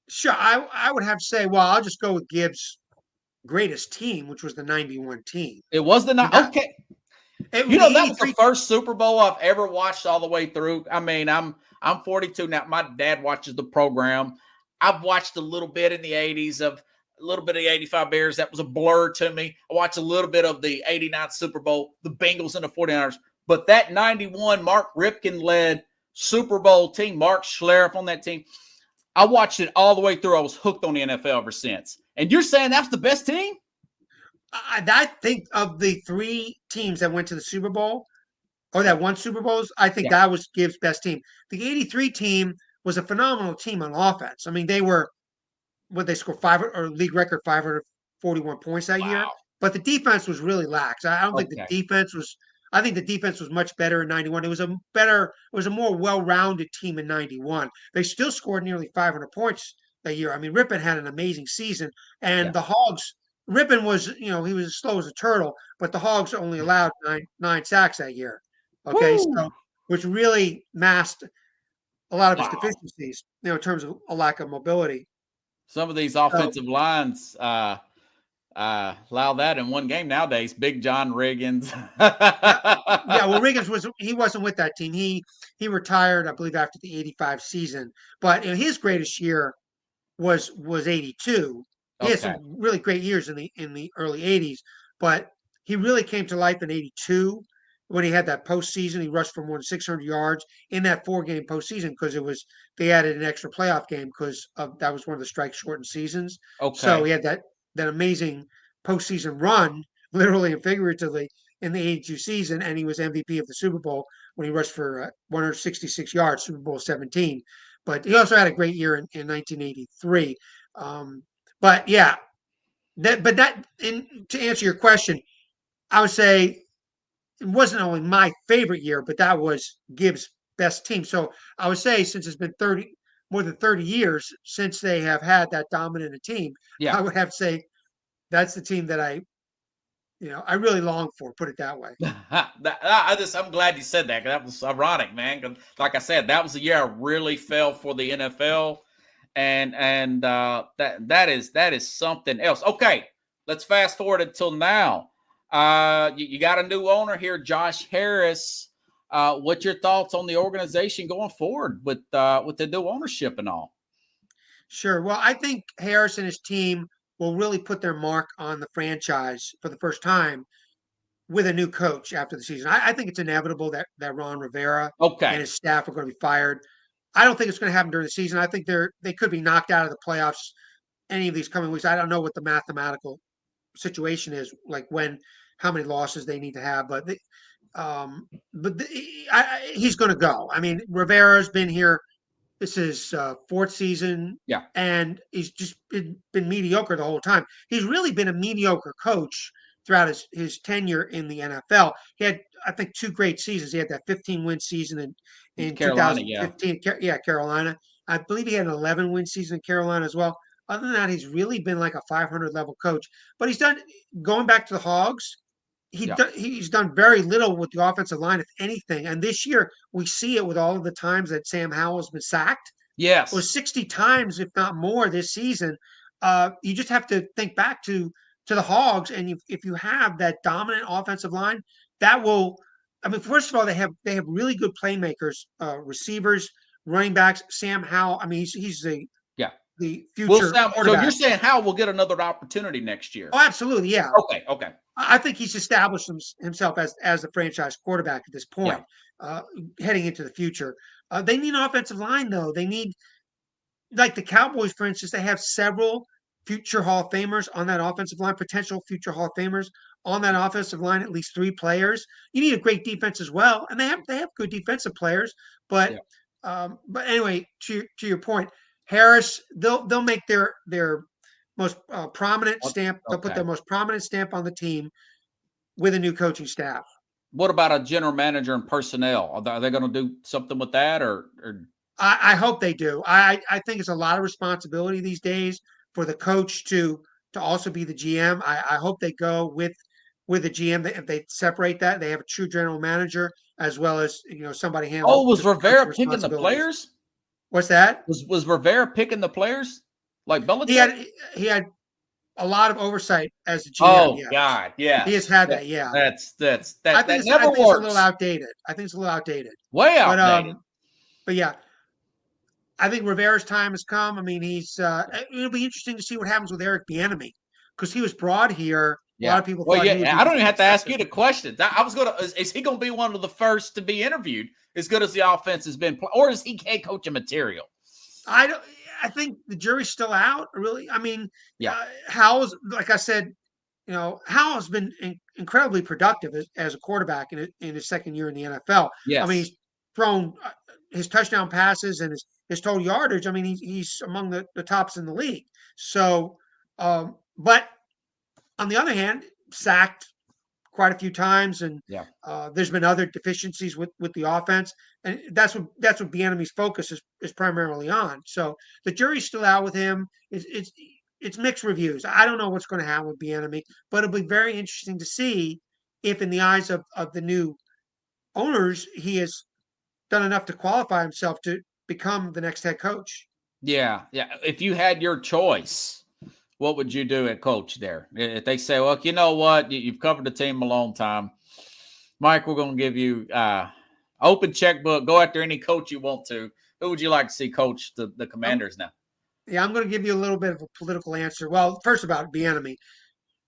Sure, I would have to say, well, I'll just go with Gibbs' greatest team, which was the '91 team. It was the I mean, night. Okay. it You was know, the that was the '83. first Super Bowl I've ever watched all the way through. I mean, I'm 42 now. My dad watches the program. I've watched a little bit in the 80s of a little bit of the 85 Bears. That was a blur to me. I watched a little bit of the 89 Super Bowl, the Bengals and the 49ers. But that 91 Mark Ripken led Super Bowl team, Mark Schlereth on that team, I watched it all the way through. I was hooked on the NFL ever since. And you're saying that's the best team? I think of the 3 teams that went to the Super Bowl or that won Super Bowls, I think Yeah. that was Gibbs' best team. The '83 team was a phenomenal team on offense. I mean, they were what they scored 5 or league record 541 points that year, Wow. but the defense was really lax. I don't think the Okay. defense was. I think the defense was much better in '91. It was a more well-rounded team in '91. They still scored nearly 500 points that year. I mean, Rippon had an amazing season, Yeah. and the Hogs. Rippon was, he was as slow as a turtle, but the Hogs only allowed nine sacks that year. Okay, so Woo. which really masked a lot of his Wow. deficiencies, in terms of a lack of mobility. Some of these So offensive lines, Allow that in one game nowadays. Big John Riggins. Yeah, yeah. Well, he wasn't with that team. He retired, I believe, after the '85 season. But his greatest year was 82. He had Okay. some really great years in the early 80s, but he really came to life in 82 when he had that postseason. He rushed for more than 600 yards in that 4 game postseason because they added an extra playoff game because that was one of the strike shortened seasons. So Okay. he had that amazing postseason run, literally and figuratively, in the 82 season, and he was MVP of the Super Bowl when he rushed for 166 yards, Super Bowl 17. But he also had a great year in 1983. But yeah, to answer your question, I would say it wasn't only my favorite year, but that was Gibbs' best team. So I would say since it's been more than 30 years since they have had that dominant a team, Yeah. I would have to say that's the team that I really long for. Put it that way. I'm glad you said that, 'cause that was ironic, man. 'Cause like I said, that was the year I really fell for the NFL, and that is something else. Okay, let's fast forward until now. You got a new owner here, Josh Harris. What's your thoughts on the organization going forward with the new ownership and all? Sure. Well, I think Harris and his team will really put their mark on the franchise for the first time with a new coach after the season. I think it's inevitable that Ron Rivera and Okay, his staff are going to be fired. I don't think it's going to happen during the season. I think they could be knocked out of the playoffs any of these coming weeks. I don't know what the mathematical situation is, like how many losses they need to have, he's going to go. I mean, Rivera's been here. This is fourth season, yeah, and he's just been mediocre the whole time. He's really been a mediocre coach throughout his tenure in the NFL. He had, I think, 2 great seasons. He had that 15-win season in Carolina, yeah, 2015. Yeah, Carolina. I believe he had an 11-win season in Carolina as well. Other than that, he's really been like a 500 level coach. But he's done going back to the Hogs. yeah, He's done very little with the offensive line, if anything. And this year, we see it with all of the times that Sam Howell's been sacked. It yes, was 60 times, if not more, this season. You just have to think back to the Hogs, and if you have that dominant offensive line, that will. I mean, first of all, they have really good playmakers, receivers, running backs. Sam Howell. I mean, he's yeah. the Will future Sam? So you're quarterback. saying Howell will get another opportunity next year? Oh, absolutely, yeah. Okay, okay, I think he's established himself as the franchise quarterback at this yeah, point, uh, heading into the future. They need an offensive line, though. They need, like the Cowboys, for instance, they have several future Hall of Famers on that offensive line, potential future Hall of Famers on that offensive line, at least 3 players. You need a great defense as well, and they have good defensive players. But yeah. anyway, to your point, Harris, they'll make their most prominent stamp. They'll put Okay. their most prominent stamp on the team with a new coaching staff. What about a general manager and personnel? Are they going to do something with that, or I hope they do. I think it's a lot of responsibility these days for the coach to also be the GM. I hope they go with the GM. If they separate that, they have a true general manager as well as somebody handling oh, was just coaching Rivera picking the responsibilities. players? What's that? Was Rivera picking the players like He Belichick? had he had a lot of oversight as the GM. Oh Yes, God, he has yes. had that. Yeah, That I never think it's a little works. outdated. I think it's a little outdated. Way But outdated. but yeah, I think Rivera's time has come. I mean, it'll be interesting to see what happens with Eric Bieniemy because he was brought here. A lot Yeah. of people Well, thought he would yeah. be I the don't even have to ask you successor. the question. I was gonna. Is he gonna be one of the first to be interviewed? As good as the offense has been, or is he head coaching material? I don't. I think the jury's still out. Really, I mean, Yeah. Howell's, like I said, Howell's been incredibly productive as a quarterback in his second year in the NFL. I mean, Yes. he's thrown his touchdown passes and his total yardage. I mean, he's among the tops in the league. So, but on the other hand, sacked quite a few times, and Yeah. there's been other deficiencies with the offense, and that's what Bieniemy's focus is primarily on. So the jury's still out with him. It's mixed reviews. I don't know what's going to happen with Bieniemy, but it'll be very interesting to see if, in the eyes of the new owners, he has done enough to qualify himself to become the next head coach. Yeah. Yeah. If you had your choice, what would you do at coach there? If they say, well, you know what, you've covered the team a long time, Mike, we're going to give you open checkbook. Go after any coach you want to. Who would you like to see coach the Commanders now? Yeah, I'm going to give you a little bit of a political answer. Well, first about Bieniemy,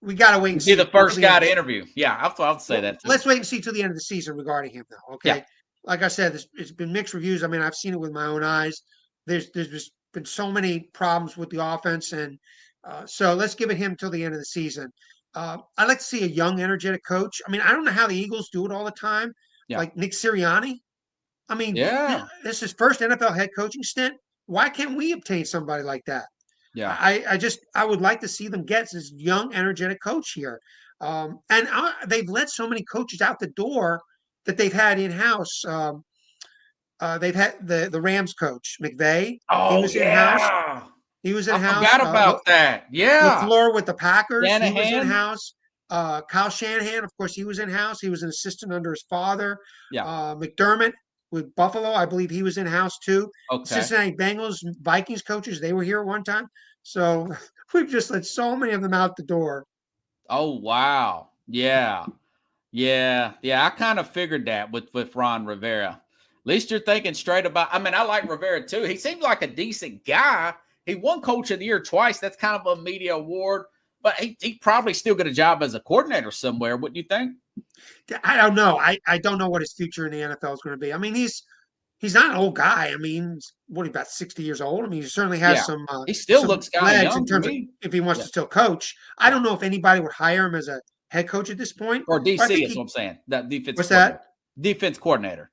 we got to wait and Be see the till first the end guy of to the interview. Yeah, I'll say well, that too. let's wait and see till the end of the season regarding him, though. Yeah. Okay, like I said, it's been mixed reviews. I mean, I've seen it with my own eyes. There's just been so many problems with the offense, and so let's give it him till the end of the season. I'd like to see a young, energetic coach. I mean, I don't know how the Eagles do it all the time, Yeah. like Nick Sirianni. I mean, Yeah. this is his first NFL head coaching stint. Why can't we obtain somebody like that? Yeah. I would like to see them get this young, energetic coach here. And they've let so many coaches out the door that they've had in house. They've had the Rams coach McVay. He Oh, was in house. yeah. He was in I house. forgot about that. Yeah. LaFleur with the Packers. He was in Shanahan. house. Kyle Shanahan, of course, he was in house. He was an assistant under his father. Yeah. McDermott with Buffalo, I believe he was in house too. Okay. Cincinnati Bengals, Vikings coaches, they were here at one time. So we've just let so many of them out the door. Oh, wow. Yeah. Yeah. Yeah. I kind of figured that with Ron Rivera. At least you're thinking straight about. I mean, I like Rivera too. He seems like a decent guy. He won Coach of the Year twice. That's kind of a media award, but he probably still get a job as a coordinator somewhere. Wouldn't you think? I don't know. I don't know what his future in the NFL is going to be. I mean, he's not an old guy. I mean, what, about 60 years old? I mean, he certainly has Yeah. some He still some looks kind of legs in young to terms of me. if he wants Yeah. to still coach. I don't know if anybody would hire him as a head coach at this point. Or But I DC think is what I'm saying. That defense what's coordinator. that? Defense coordinator.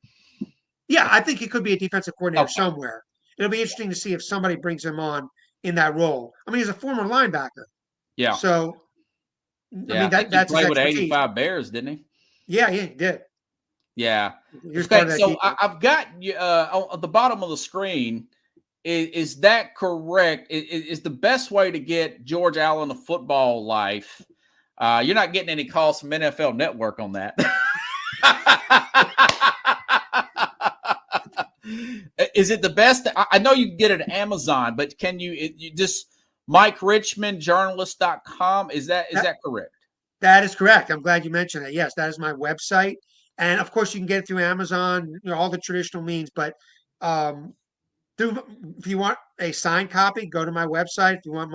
Yeah, I think he could be a defensive coordinator Okay. somewhere. It'll be interesting to see if somebody brings him on in that role. I mean, he's a former linebacker. Yeah. So, I Yeah. mean, I think he that's his played with the expertise. 85 Bears, didn't he? Yeah, he did. Yeah. He was part Okay. of that So defense. I've got you on the bottom of the screen. Is that correct? Is the best way to get George Allen a football life? You're not getting any calls from NFL Network on that. Is it the best? I know you can get it at Amazon, but can you just MikeRichmanJournalist.com? Is that correct? That is correct. I'm glad you mentioned that. Yes, that is my website. And of course, you can get it through Amazon, all the traditional means. But um, if you want a signed copy, go to my website. If you want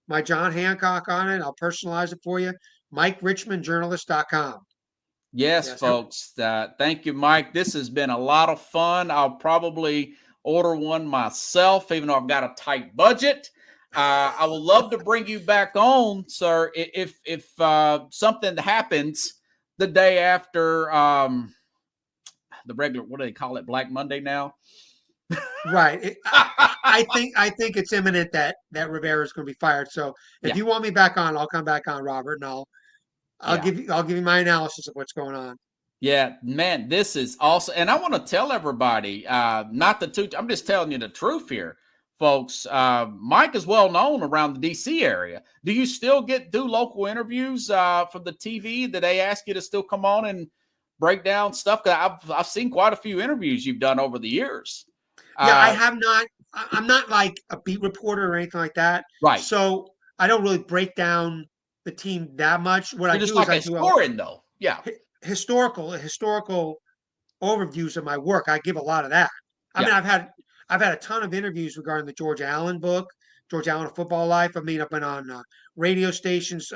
my John Hancock on it, I'll personalize it for you. MikeRichmanJournalist.com. Yes, folks. Thank you, Mike. This has been a lot of fun. I'll probably order one myself, even though I've got a tight budget. I would love to bring you back on, sir, if something happens the day after the regular, what do they call it, Black Monday now? Right. I think it's imminent that Rivera is going to be fired. So if you want me back on, I'll come back on, Robert, and I'll give you my analysis of what's going on. Yeah, man, this is awesome. And I want to tell everybody, I'm just telling you the truth here, folks. Mike is well known around the DC area. Do you still do local interviews from the TV? That they ask you to still come on and break down stuff? I've seen quite a few interviews you've done over the years. Yeah, I have not. I'm not like a beat reporter or anything like that. Right. So I don't really break down the team that much. What I do is I do historian, though. Yeah. Historical overviews of my work. I give a lot of that. I mean, I've had a ton of interviews regarding the George Allen book, George Allen: A Football Life. I mean, I've been on radio stations,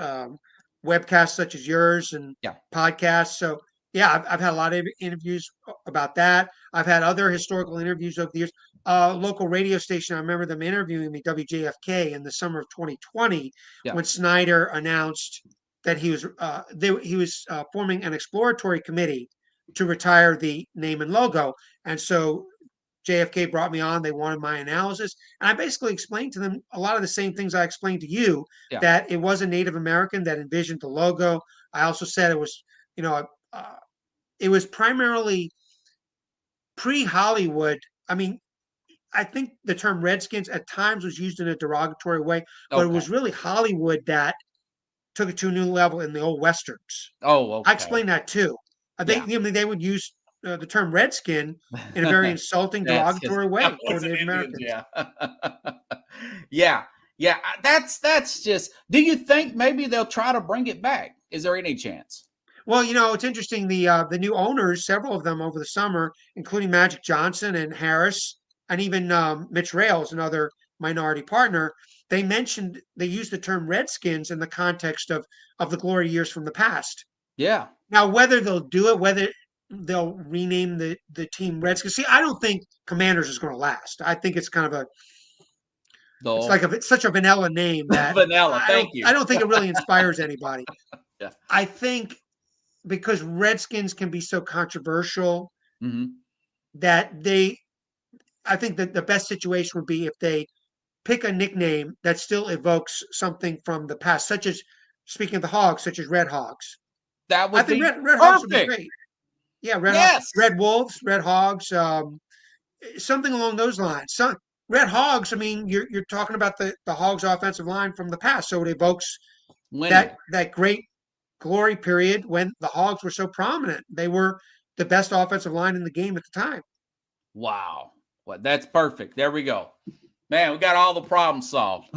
webcasts such as yours, and podcasts. So yeah, I've had a lot of interviews about that. I've had other historical interviews over the years. Local radio station, I remember them interviewing me, WJFK, in the summer of 2020, when Snyder announced that he was forming an exploratory committee to retire the name and logo. And so JFK brought me on. They wanted my analysis. And I basically explained to them a lot of the same things I explained to you, that it was a Native American that envisioned the logo. I also said it was, it was primarily pre-Hollywood. I mean, I think the term Redskins at times was used in a derogatory way, but it was really Hollywood that took it to a new level in the old Westerns. Oh, okay. I explained that too. They would use the term Redskin in a very insulting, derogatory way toward Native Americans. Yeah. Yeah, that's just. Do you think maybe they'll try to bring it back? Is there any chance? Well, it's interesting. The new owners, several of them over the summer, including Magic Johnson and Harris, and even Mitch Rales, another minority partner, they used the term Redskins in the context of the glory years from the past. Yeah. Now, whether they'll do it, whether they'll rename the team Redskins. See, I don't think Commanders is going to last. I think it's kind of The it's such a vanilla name that vanilla. Thank I you. don't think it really inspires anybody. Yeah. I think because Redskins can be so controversial Hmm. that I think that the best situation would be if they pick a nickname that still evokes something from the past, such as, speaking of the Hogs, such as Red Hogs. That I would think be Red Hogs would be perfect. great. Yeah, Yes. Red Wolves, Red Hogs, something along those lines. Red Hogs. I mean, you're talking about the Hogs offensive line from the past, so it evokes Winning. that great glory period when the Hogs were so prominent. They were the best offensive line in the game at the time. Wow. Well, that's perfect. There we go. Man, we got all the problems solved.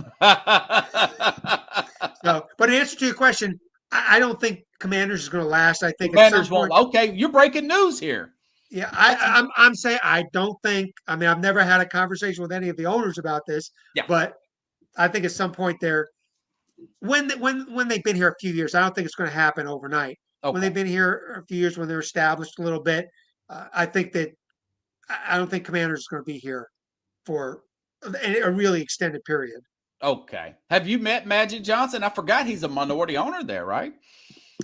So, but in answer to your question, I don't think Commanders is going to last. I think at some Commanders won't. point, Okay, you're breaking news here. yeah, That's I'm saying I don't think. I mean, I've never had a conversation with any of the owners about this, yeah. but I think at some point they're when they've been here a few years. I don't think it's going to happen overnight. When Okay. they've been here a few years, when they're established a little bit, I think that I don't think Commanders is going to be here for a really extended period. Okay. Have you met Magic Johnson? I forgot he's a minority owner there, right?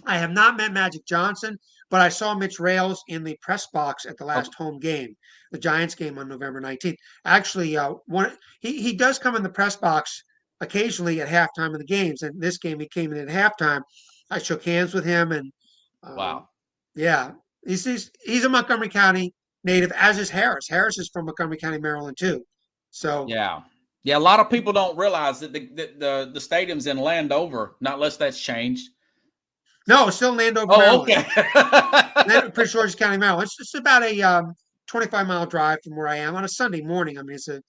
I have not met Magic Johnson, but I saw Mitch Rales in the press box at the Oh, last home game, the Giants game on November 19th. Actually, he does come in the press box occasionally at halftime of the games, and this game he came in at halftime. I shook hands with him, and um, wow. yeah, he's a Montgomery County native, as is Harris. Harris is from Montgomery County, Maryland, too. So Yeah. Yeah. A lot of people don't realize that the stadium's in Landover, not unless that's changed. no, it's still Landover, Oh, Maryland. okay. Prince George's County, Maryland. It's about a 25-mile drive from where I am on a Sunday morning. I mean, it's a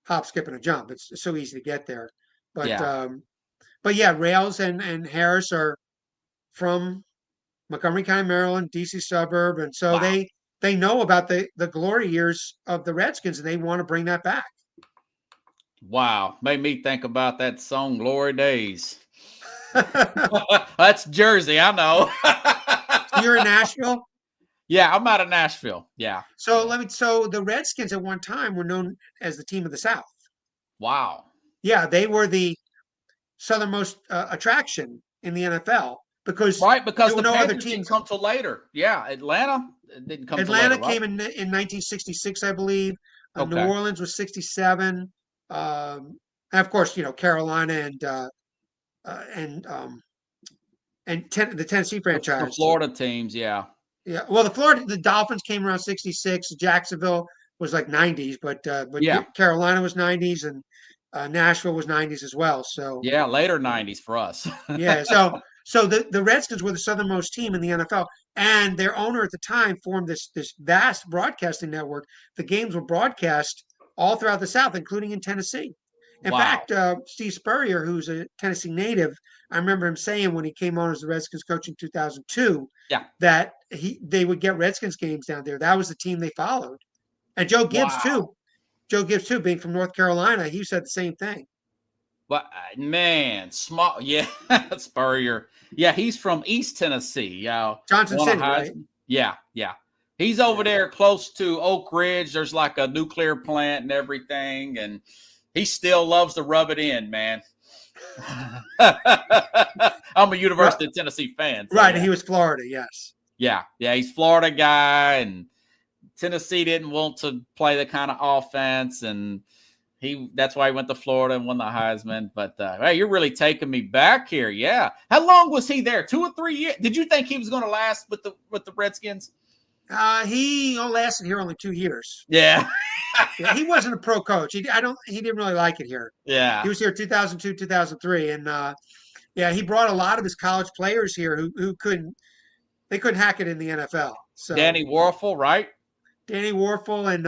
hop, skip, and a jump. It's so easy to get there. But Yeah. but yeah, Rails and Harris are from Montgomery County, Maryland, DC suburb, and so Wow. they know about the glory years of the Redskins, and they want to bring that back. Wow. Made me think about that song, Glory Days. That's Jersey, I know. You're in Nashville. Yeah, I'm out of Nashville. Yeah. So So the Redskins at one time were known as the team of the South. Wow. Yeah, they were the southernmost attraction in the NFL because Right, because there were the no other Panthers didn't teams. come till later. Yeah, Atlanta didn't come till Atlanta later, right? came in 1966, I believe. New Okay. Orleans was 67. And of course, Carolina and the Tennessee The franchise. Florida teams, yeah. Yeah, well, the Dolphins came around 66. Jacksonville was like 90s, but Yeah. Carolina was 90s, and Nashville was 90s as well. So Yeah, later 90s for us. yeah, so the Redskins were the southernmost team in the NFL, and their owner at the time formed this vast broadcasting network. The games were broadcast all throughout the South, including in Tennessee. In Wow. fact, Steve Spurrier, who's a Tennessee native, I remember him saying when he came on as the Redskins coach in 2002 Yeah. that they would get Redskins games down there. That was the team they followed, and Joe Gibbs Wow. too. Joe Gibbs too, being from North Carolina, he said the same thing. But man, small, yeah, Spurrier. Yeah, he's from East Tennessee. Yeah, Johnson won a City, right? Heisman. Yeah, yeah. He's over there close to Oak Ridge. There's like a nuclear plant and everything, and he still loves to rub it in, man. I'm a University of Tennessee fan. So Right, yeah. and he was Florida, yes. Yeah, he's Florida guy, and Tennessee didn't want to play the kind of offense, and that's why he went to Florida and won the Heisman. But hey, you're really taking me back here. Yeah, how long was he there? 2 or 3 years? Did you think he was going to last with the Redskins? He lasted here only 2 years. Yeah, Yeah, he wasn't a pro coach. He didn't really like it here. yeah. He was here 2002, 2003, and yeah, he brought a lot of his college players here who couldn't hack it in the NFL. So Danny Warfel, right? Danny Warfel, and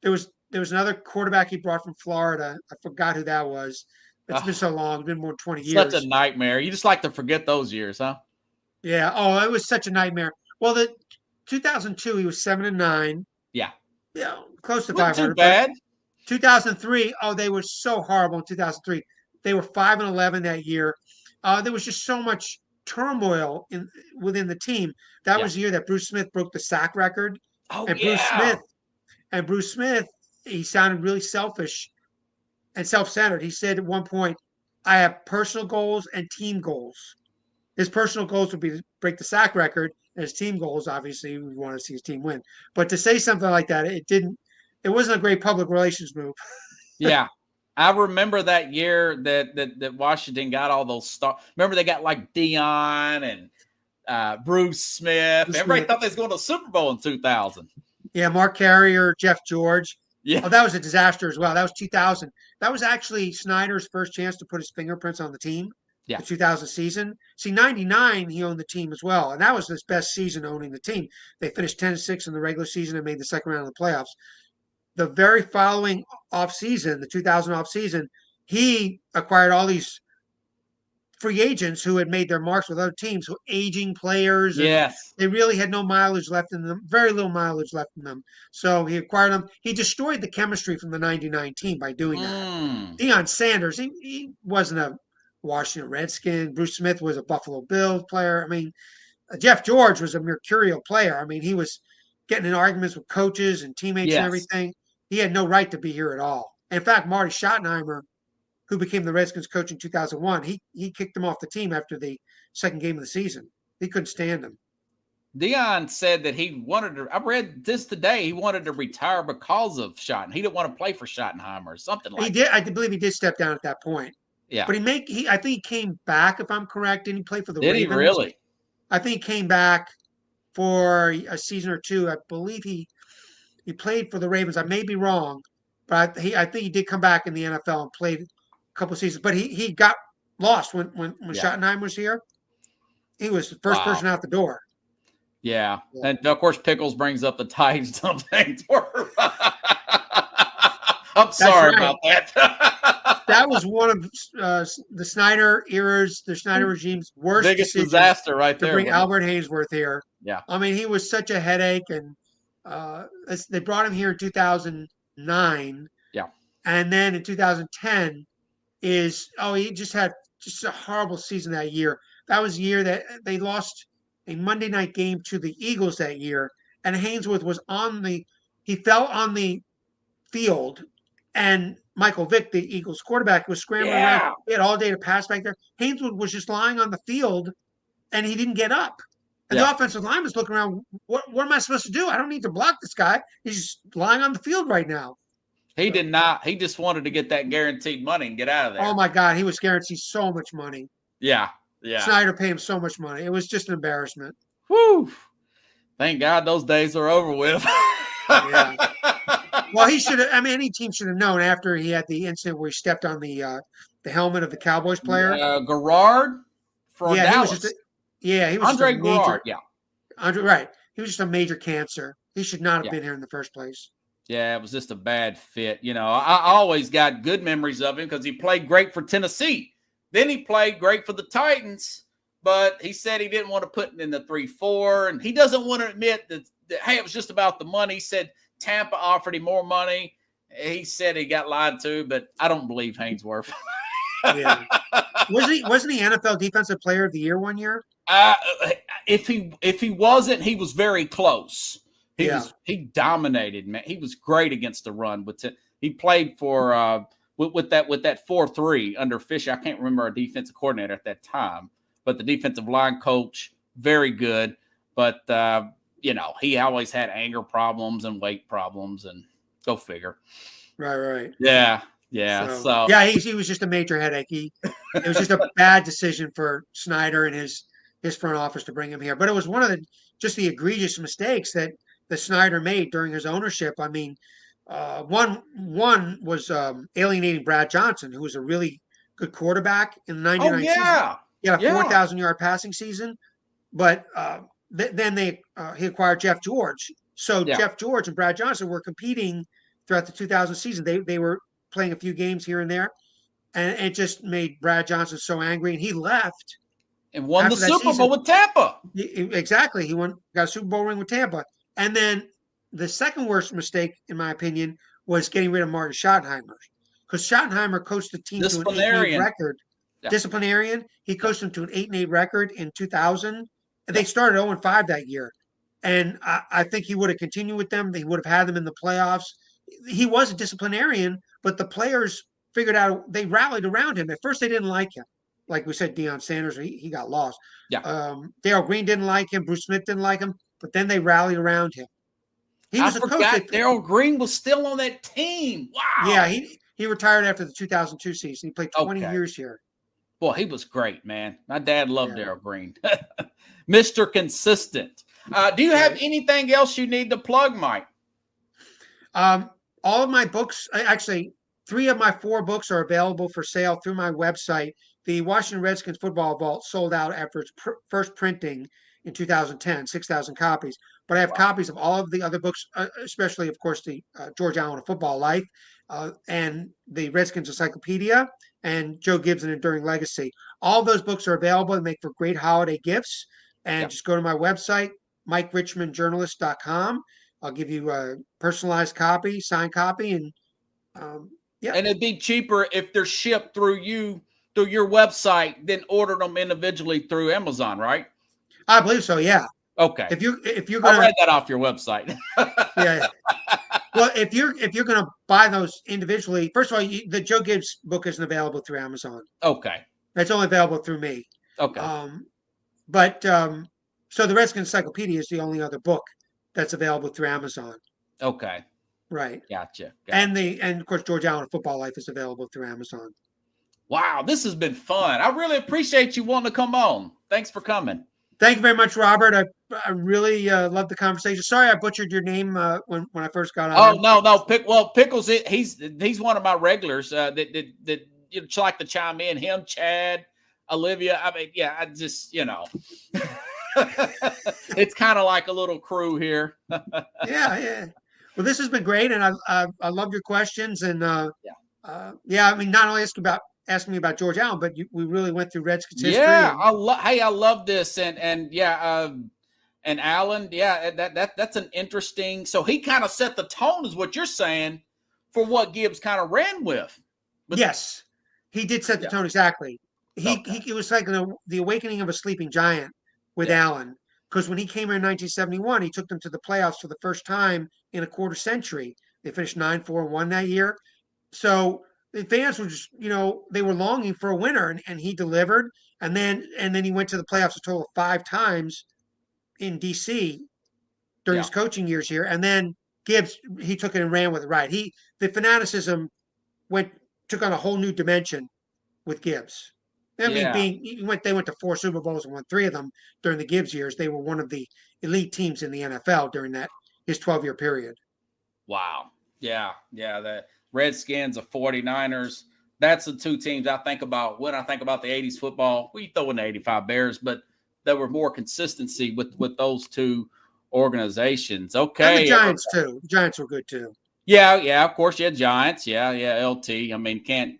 there was another quarterback he brought from Florida. I forgot who that was. It's been so long. It's been more than 20 Such a years. nightmare. You just like to forget those years, huh? Yeah. Oh, it was such a nightmare. Well, the 2002, he was 7-9. Yeah. Yeah, close to Wasn't too 500. But bad. 2003, oh, they were so horrible in 2003. They were 5-11 that year. There was just so much turmoil within the team. That Yeah. was the year that Bruce Smith broke the sack record, Oh and Bruce yeah. Smith and Bruce Smith, he sounded really selfish and self-centered. He said at one point, "I have personal goals and team goals." His personal goals would be to break the sack record, and his team goals, obviously, we want to see his team win. But to say something like that, it didn't. It wasn't a great public relations move. Yeah. I remember that year that Washington got all those stars. Remember they got like Dion and Bruce Smith. Bruce Everybody Smith. thought they was going to the Super Bowl in 2000. Yeah, Mark Carrier, Jeff George. Yeah. Oh, that was a disaster as well. That was 2000. That was actually Snyder's first chance to put his fingerprints on the team. Yeah. The 2000 season. See, 99, he owned the team as well. And that was his best season owning the team. They finished 10-6 in the regular season and made the second round of the playoffs. The very following offseason, the 2000 offseason, he acquired all these free agents who had made their marks with other teams, so aging players, and Yes. they really had no mileage left in them, very little mileage left in them. So he acquired them. He destroyed the chemistry from the 99 team by doing that. Deion Sanders, he wasn't a Washington Redskin. Bruce Smith was a Buffalo Bills player. I mean, Jeff George was a mercurial player. I mean, he was getting in arguments with coaches and teammates and Yes. everything. He had no right to be here at all. In fact, Marty Schottenheimer, who became the Redskins coach in 2001, he kicked him off the team after the second game of the season. He couldn't stand him. Dion said that he wanted to. I read this today. He wanted to retire because of Schotten. He didn't want to play for Schottenheimer or something like He that. did. I believe he did step down at that point. Yeah. But I think he came back, if I'm correct. Didn't he play for the Did Ravens? he really? I think he came back for a season or two. I believe he played for the Ravens. I may be wrong, but I think he did come back in the NFL and played a couple seasons. But he got lost when Schottenheim was here. He was the first person out the door. Yeah. And of course, Pickles brings up the Titans. Some things were. I'm sorry about that. That was one of the Snyder eras, the Snyder regime's worst biggest disaster right there. To bring Albert Haynesworth here. Yeah. I mean, he was such a headache, and they brought him here in 2009. Yeah. And then in 2010 he just had a horrible season that year. That was the year that they lost a Monday night game to the Eagles that year, and Haynesworth was he fell on the field, and Michael Vick, the Eagles quarterback, was scrambling around. He had all day to pass back there. Haynesworth was just lying on the field, and he didn't get up. And the offensive line was looking around, what am I supposed to do? I don't need to block this guy. He's just lying on the field right now. He did not. He just wanted to get that guaranteed money and get out of there. Oh, my God. He was guaranteed so much money. Yeah. Yeah. Snyder paid him so much money. It was just an embarrassment. Whew. Thank God those days are over with. Yeah. Well, he should have. I mean, any team should have known after he had the incident where he stepped on the helmet of the Cowboys player. Garrard from Dallas. He was Andre Garrard. Yeah. Right. He was just a major cancer. He should not have been here in the first place. Yeah, it was just a bad fit. You know, I always got good memories of him because he played great for Tennessee. Then he played great for the Titans, but he said he didn't want to put it in the 3-4, and he doesn't want to admit that, hey, it was just about the money. He said Tampa offered him more money. He said he got lied to, but I don't believe Haynesworth. Yeah. Wasn't he NFL Defensive Player of the Year one year? If he wasn't, he was very close. He dominated, man. He was great against the run. He played for with that 4-3 under Fisher. I can't remember our defensive coordinator at that time, but the defensive line coach, very good. But he always had anger problems and weight problems, and go figure. Right. Yeah. So he was just a major headache. It was just a bad decision for Snyder and his front office to bring him here. But it was one of the egregious mistakes that Snyder made during his ownership. I mean, one was alienating Brad Johnson, who was a really good quarterback in the 99 season. He had a 4,000-yard passing season, but then he acquired Jeff George. So Jeff George and Brad Johnson were competing throughout the 2000 season. They were playing a few games here and there. and it just made Brad Johnson so angry, and he left And won the after that Super season. Bowl with Tampa. Exactly. He got a Super Bowl ring with Tampa. And then the second worst mistake, in my opinion, was getting rid of Martin Schottenheimer. Because Schottenheimer coached the team to an 8-8 Disciplinarian. record. Yeah. Disciplinarian. He coached them to an 8-8 record in 2000. And Yeah. they started 0-5 that year. And I think he would have continued with them. He would have had them in the playoffs. He was a disciplinarian, but the players figured out, they rallied around him. At first, they didn't like him. Like we said, Deion Sanders, he got lost. Yeah. Darrell Green didn't like him. Bruce Smith didn't like him. But then they rallied around him. He I was a coach. forgot Darrell Green was still on that team. Wow. Yeah, he retired after the 2002 season. He played 20 years here. Boy, he was great, man. My dad loved Darrell Green. Mr. Consistent. Do you have anything else you need to plug, Mike? All of my books, actually, 3 of my 4 books are available for sale through my website. The Washington Redskins Football Vault sold out after its first printing in 2010, 6,000 copies. But I have copies of all of the other books, especially, of course, the George Allen, A Football Life, and the Redskins Encyclopedia, and Joe Gibbs, An Enduring Legacy. All of those books are available and make for great holiday gifts. And just go to my website, MikeRichmanJournalist.com. I'll give you a personalized copy, signed copy, and And it'd be cheaper if they're shipped through your website than order them individually through Amazon, right? I believe so. Yeah. Okay. If you're I gonna read that off your website. yeah. Well, if you're gonna buy those individually, first of all, the Joe Gibbs book isn't available through Amazon. Okay. It's only available through me. Okay. So the Redskins Encyclopedia is the only other book that's available through Amazon. Okay. Right. Gotcha. And of course George Allen, A Football Life is available through Amazon. Wow, this has been fun. I really appreciate you wanting to come on. Thanks for coming. Thank you very much, Robert. I really loved the conversation. Sorry I butchered your name when I first got on. Oh no, Pickles. He's one of my regulars that you like to chime in. Him, Chad, Olivia. I mean, yeah, I just it's kind of like a little crew here. Yeah. Well, this has been great, and I love your questions. And I mean, not only asking me about George Allen, but we really went through Redskins history. Yeah, I love this, and Allen, that's an interesting. So he kind of set the tone, is what you're saying, for what Gibbs kind of ran with. Yes, he did set the tone exactly. It was like the awakening of a sleeping giant with Allen, because when he came here in 1971, he took them to the playoffs for the first time in a quarter century. They finished 9-4-1 that year. So the fans were just, they were longing for a winner, and he delivered. And then he went to the playoffs a total of 5 times in DC during his coaching years here. And then Gibbs, he took it and ran with it. Right. The fanaticism took on a whole new dimension with Gibbs. I mean, they went to 4 Super Bowls and won 3 of them during the Gibbs years. They were one of the elite teams in the NFL during his 12-year period. Wow. Yeah. The Redskins, the 49ers. That's the 2 teams I think about when I think about the 80s football. We throw in the 85 Bears, but there were more consistency with those 2 organizations. Okay. And the Giants, too. The Giants were good, too. Yeah. Of course, you had Giants. Yeah. LT. I mean, can't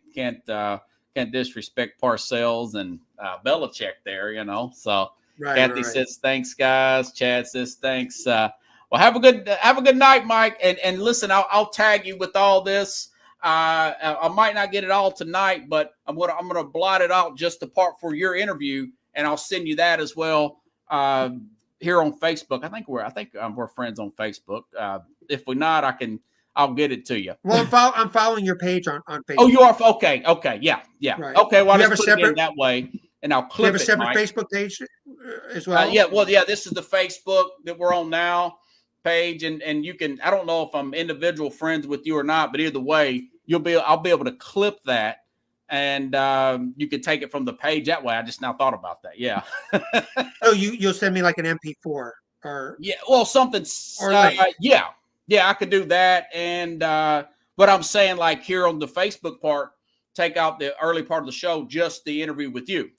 disrespect Parcells and Belichick there, So Kathy says thanks, guys. Chad says thanks. Well, have a good night, Mike. And listen, I'll tag you with all this. I might not get it all tonight, but I'm gonna blot it out just the part for your interview, and I'll send you that as well here on Facebook. I think we're friends on Facebook. If we're not, I'll get it to you. Well, I'm following your page on Facebook. Oh, you are? Okay. Yeah. Right. Okay, well, let's put it in that way, and I'll clip it. You have a separate Facebook page as well? This is the Facebook that we're on now page, and you can, I don't know if I'm individual friends with you or not, but either way, I'll be able to clip that, and you can take it from the page that way. I just now thought about that. Yeah. Oh, you'll send me like an MP4 or something. Yeah, I could do that. And but I'm saying, like, here on the Facebook part, take out the early part of the show, just the interview with you.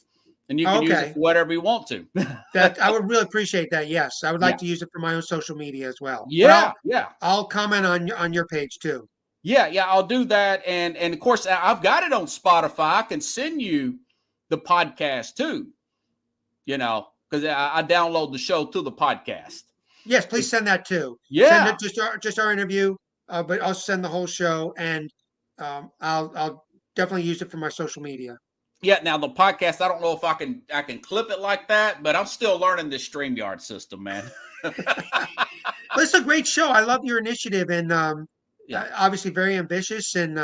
And you can use it for whatever you want to. That I would really appreciate that. Yes. I would like to use it for my own social media as well. Yeah. I'll comment on your page too. Yeah, I'll do that. And of course, I've got it on Spotify. I can send you the podcast too, because I download the show to the podcast. Yes, please send that too. Send Yeah. it just our interview, but also send the whole show, and I'll definitely use it for my social media. Yeah, now the podcast, I don't know if I can clip it like that, but I'm still learning this StreamYard system, man. Well, it's a great show. I love your initiative, and obviously very ambitious. And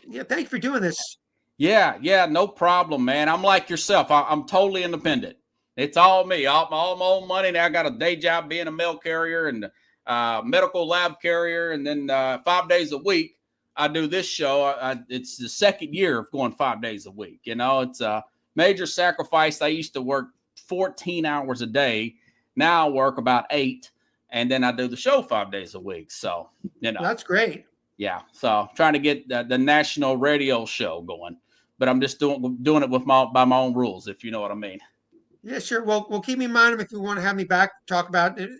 yeah, thank you for doing this. Yeah, no problem, man. I'm like yourself. I'm totally independent. It's all me. All my own money. Now I got a day job being a mail carrier and medical lab carrier, and then 5 days a week I do this show. It's the second year of going 5 days a week. It's a major sacrifice. I used to work 14 hours a day. Now I work about 8, and then I do the show 5 days a week. So, That's great. Yeah. So trying to get the national radio show going, but I'm just doing it by my own rules, if you know what I mean. Yeah, sure. Well, we'll keep me in mind if you want to have me back, talk about it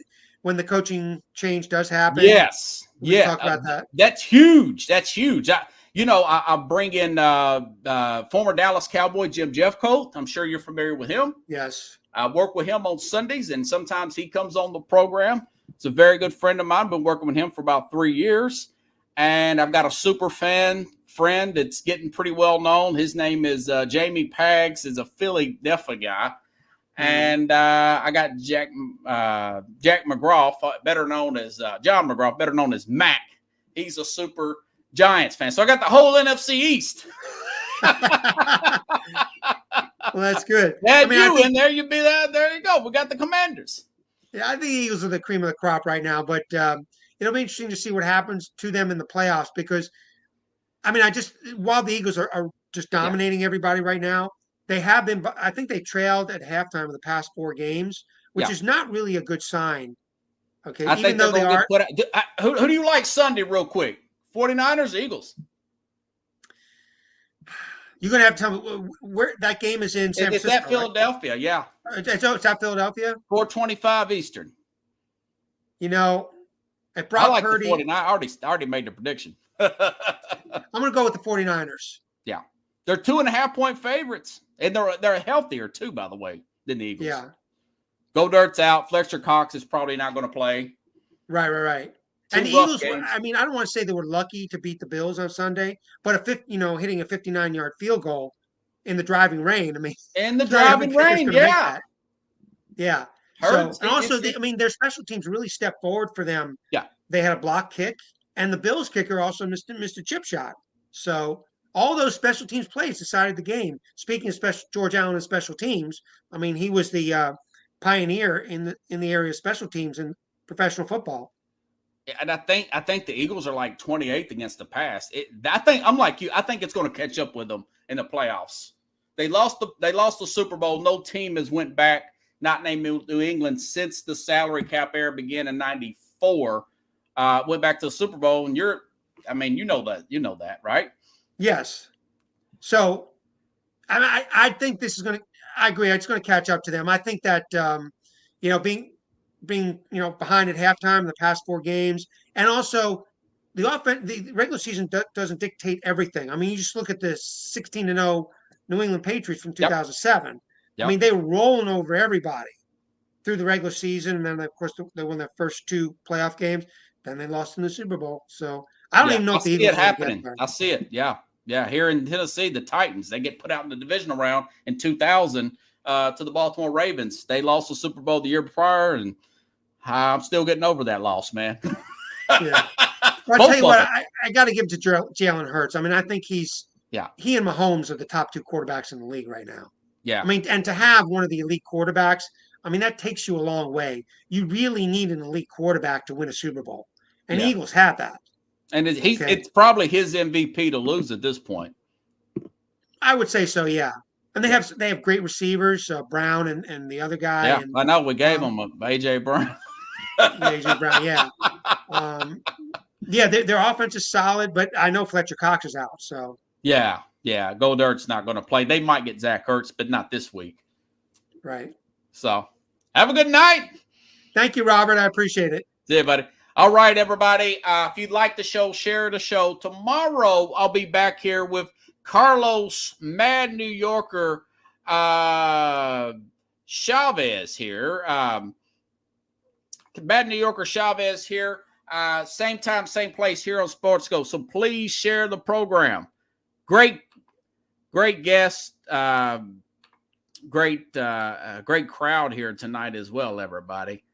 when the coaching change does happen. Yes. We can talk about that. That's huge. I bring in former Dallas Cowboy Jim Jeffcoat. I'm sure you're familiar with him. Yes. I work with him on Sundays, and sometimes he comes on the program. It's a very good friend of mine. Been working with him for about 3 years. And I've got a super friend that's getting pretty well known. His name is Jamie Paggs, is a Philadelphia guy. And I got Jack McGraw, better known as John McGraw, better known as Mac. He's a super Giants fan. So I got the whole NFC East. Well, that's good. Yeah, in there, you'd be there. There you go. We got the Commanders. Yeah, I think the Eagles are the cream of the crop right now, but it'll be interesting to see what happens to them in the playoffs because, while the Eagles are just dominating everybody right now, they have been, I think they trailed at halftime of the past 4 games, which is not really a good sign. Okay. I think though they are. Who do you like Sunday, real quick? 49ers, Eagles? You're going to have to tell me where that game is in San Francisco. It's at Philadelphia, right? Yeah. It's at Philadelphia? 4:25 Eastern. At Brock I like Purdy. the 49ers. I already made the prediction. I'm going to go with the 49ers. Yeah. They're 2.5-point favorites. And they're healthier, too, by the way, than the Eagles. Yeah. Go Dirt's out. Fletcher Cox is probably not going to play. Right. And the Eagles, I don't want to say they were lucky to beat the Bills on Sunday, but hitting a 59-yard field goal in the driving rain. In the driving rain, yeah. Yeah. So, and also, their special teams really stepped forward for them. Yeah. They had a block kick, and the Bills kicker also missed a chip shot. So all those special teams plays decided the game. Speaking of George Allen and special teams, he was the pioneer in the area of special teams in professional football. And I think the Eagles are like 28th against the pass. I'm like you. I think it's going to catch up with them in the playoffs. They lost the Super Bowl. No team has went back, not named New England, since the salary cap era began in '94. Went back to the Super Bowl, and you know that, right? Yes. So, I think this is going to. I agree. It's going to catch up to them. I think that being behind at halftime in the past 4 games, and also the regular season doesn't dictate everything. You just look at the 16-0 New England Patriots from 2007. Yep. They were rolling over everybody through the regular season, and then of course they won their first 2 playoff games. Then they lost in the Super Bowl. So I don't even know if the Eagles are happening. I see it. Yeah. Here in Tennessee, the Titans, they get put out in the divisional round in 2000 to the Baltimore Ravens. They lost the Super Bowl the year prior, and I'm still getting over that loss, man. Yeah. Well, I'll tell you what, I got to give it to Jalen Hurts. I think he and Mahomes are the top 2 quarterbacks in the league right now. Yeah. And to have one of the elite quarterbacks, that takes you a long way. You really need an elite quarterback to win a Super Bowl. And the Eagles have that. And it's probably his MVP to lose at this point. I would say so, yeah. And they have great receivers, Brown and the other guy. Yeah, and, I know. We gave him A.J. Brown. A.J. Brown, yeah. Their offense is solid, but I know Fletcher Cox is out. So yeah. Goldart's not going to play. They might get Zach Ertz, but not this week. Right. So have a good night. Thank you, Robert. I appreciate it. See you, buddy. All right, everybody. If you'd like the show, share the show. Tomorrow, I'll be back here with Carlos Mad New Yorker Chavez here. Mad New Yorker Chavez here. Same time, same place here on Sports Go. So please share the program. Great guest. Great crowd here tonight as well, everybody.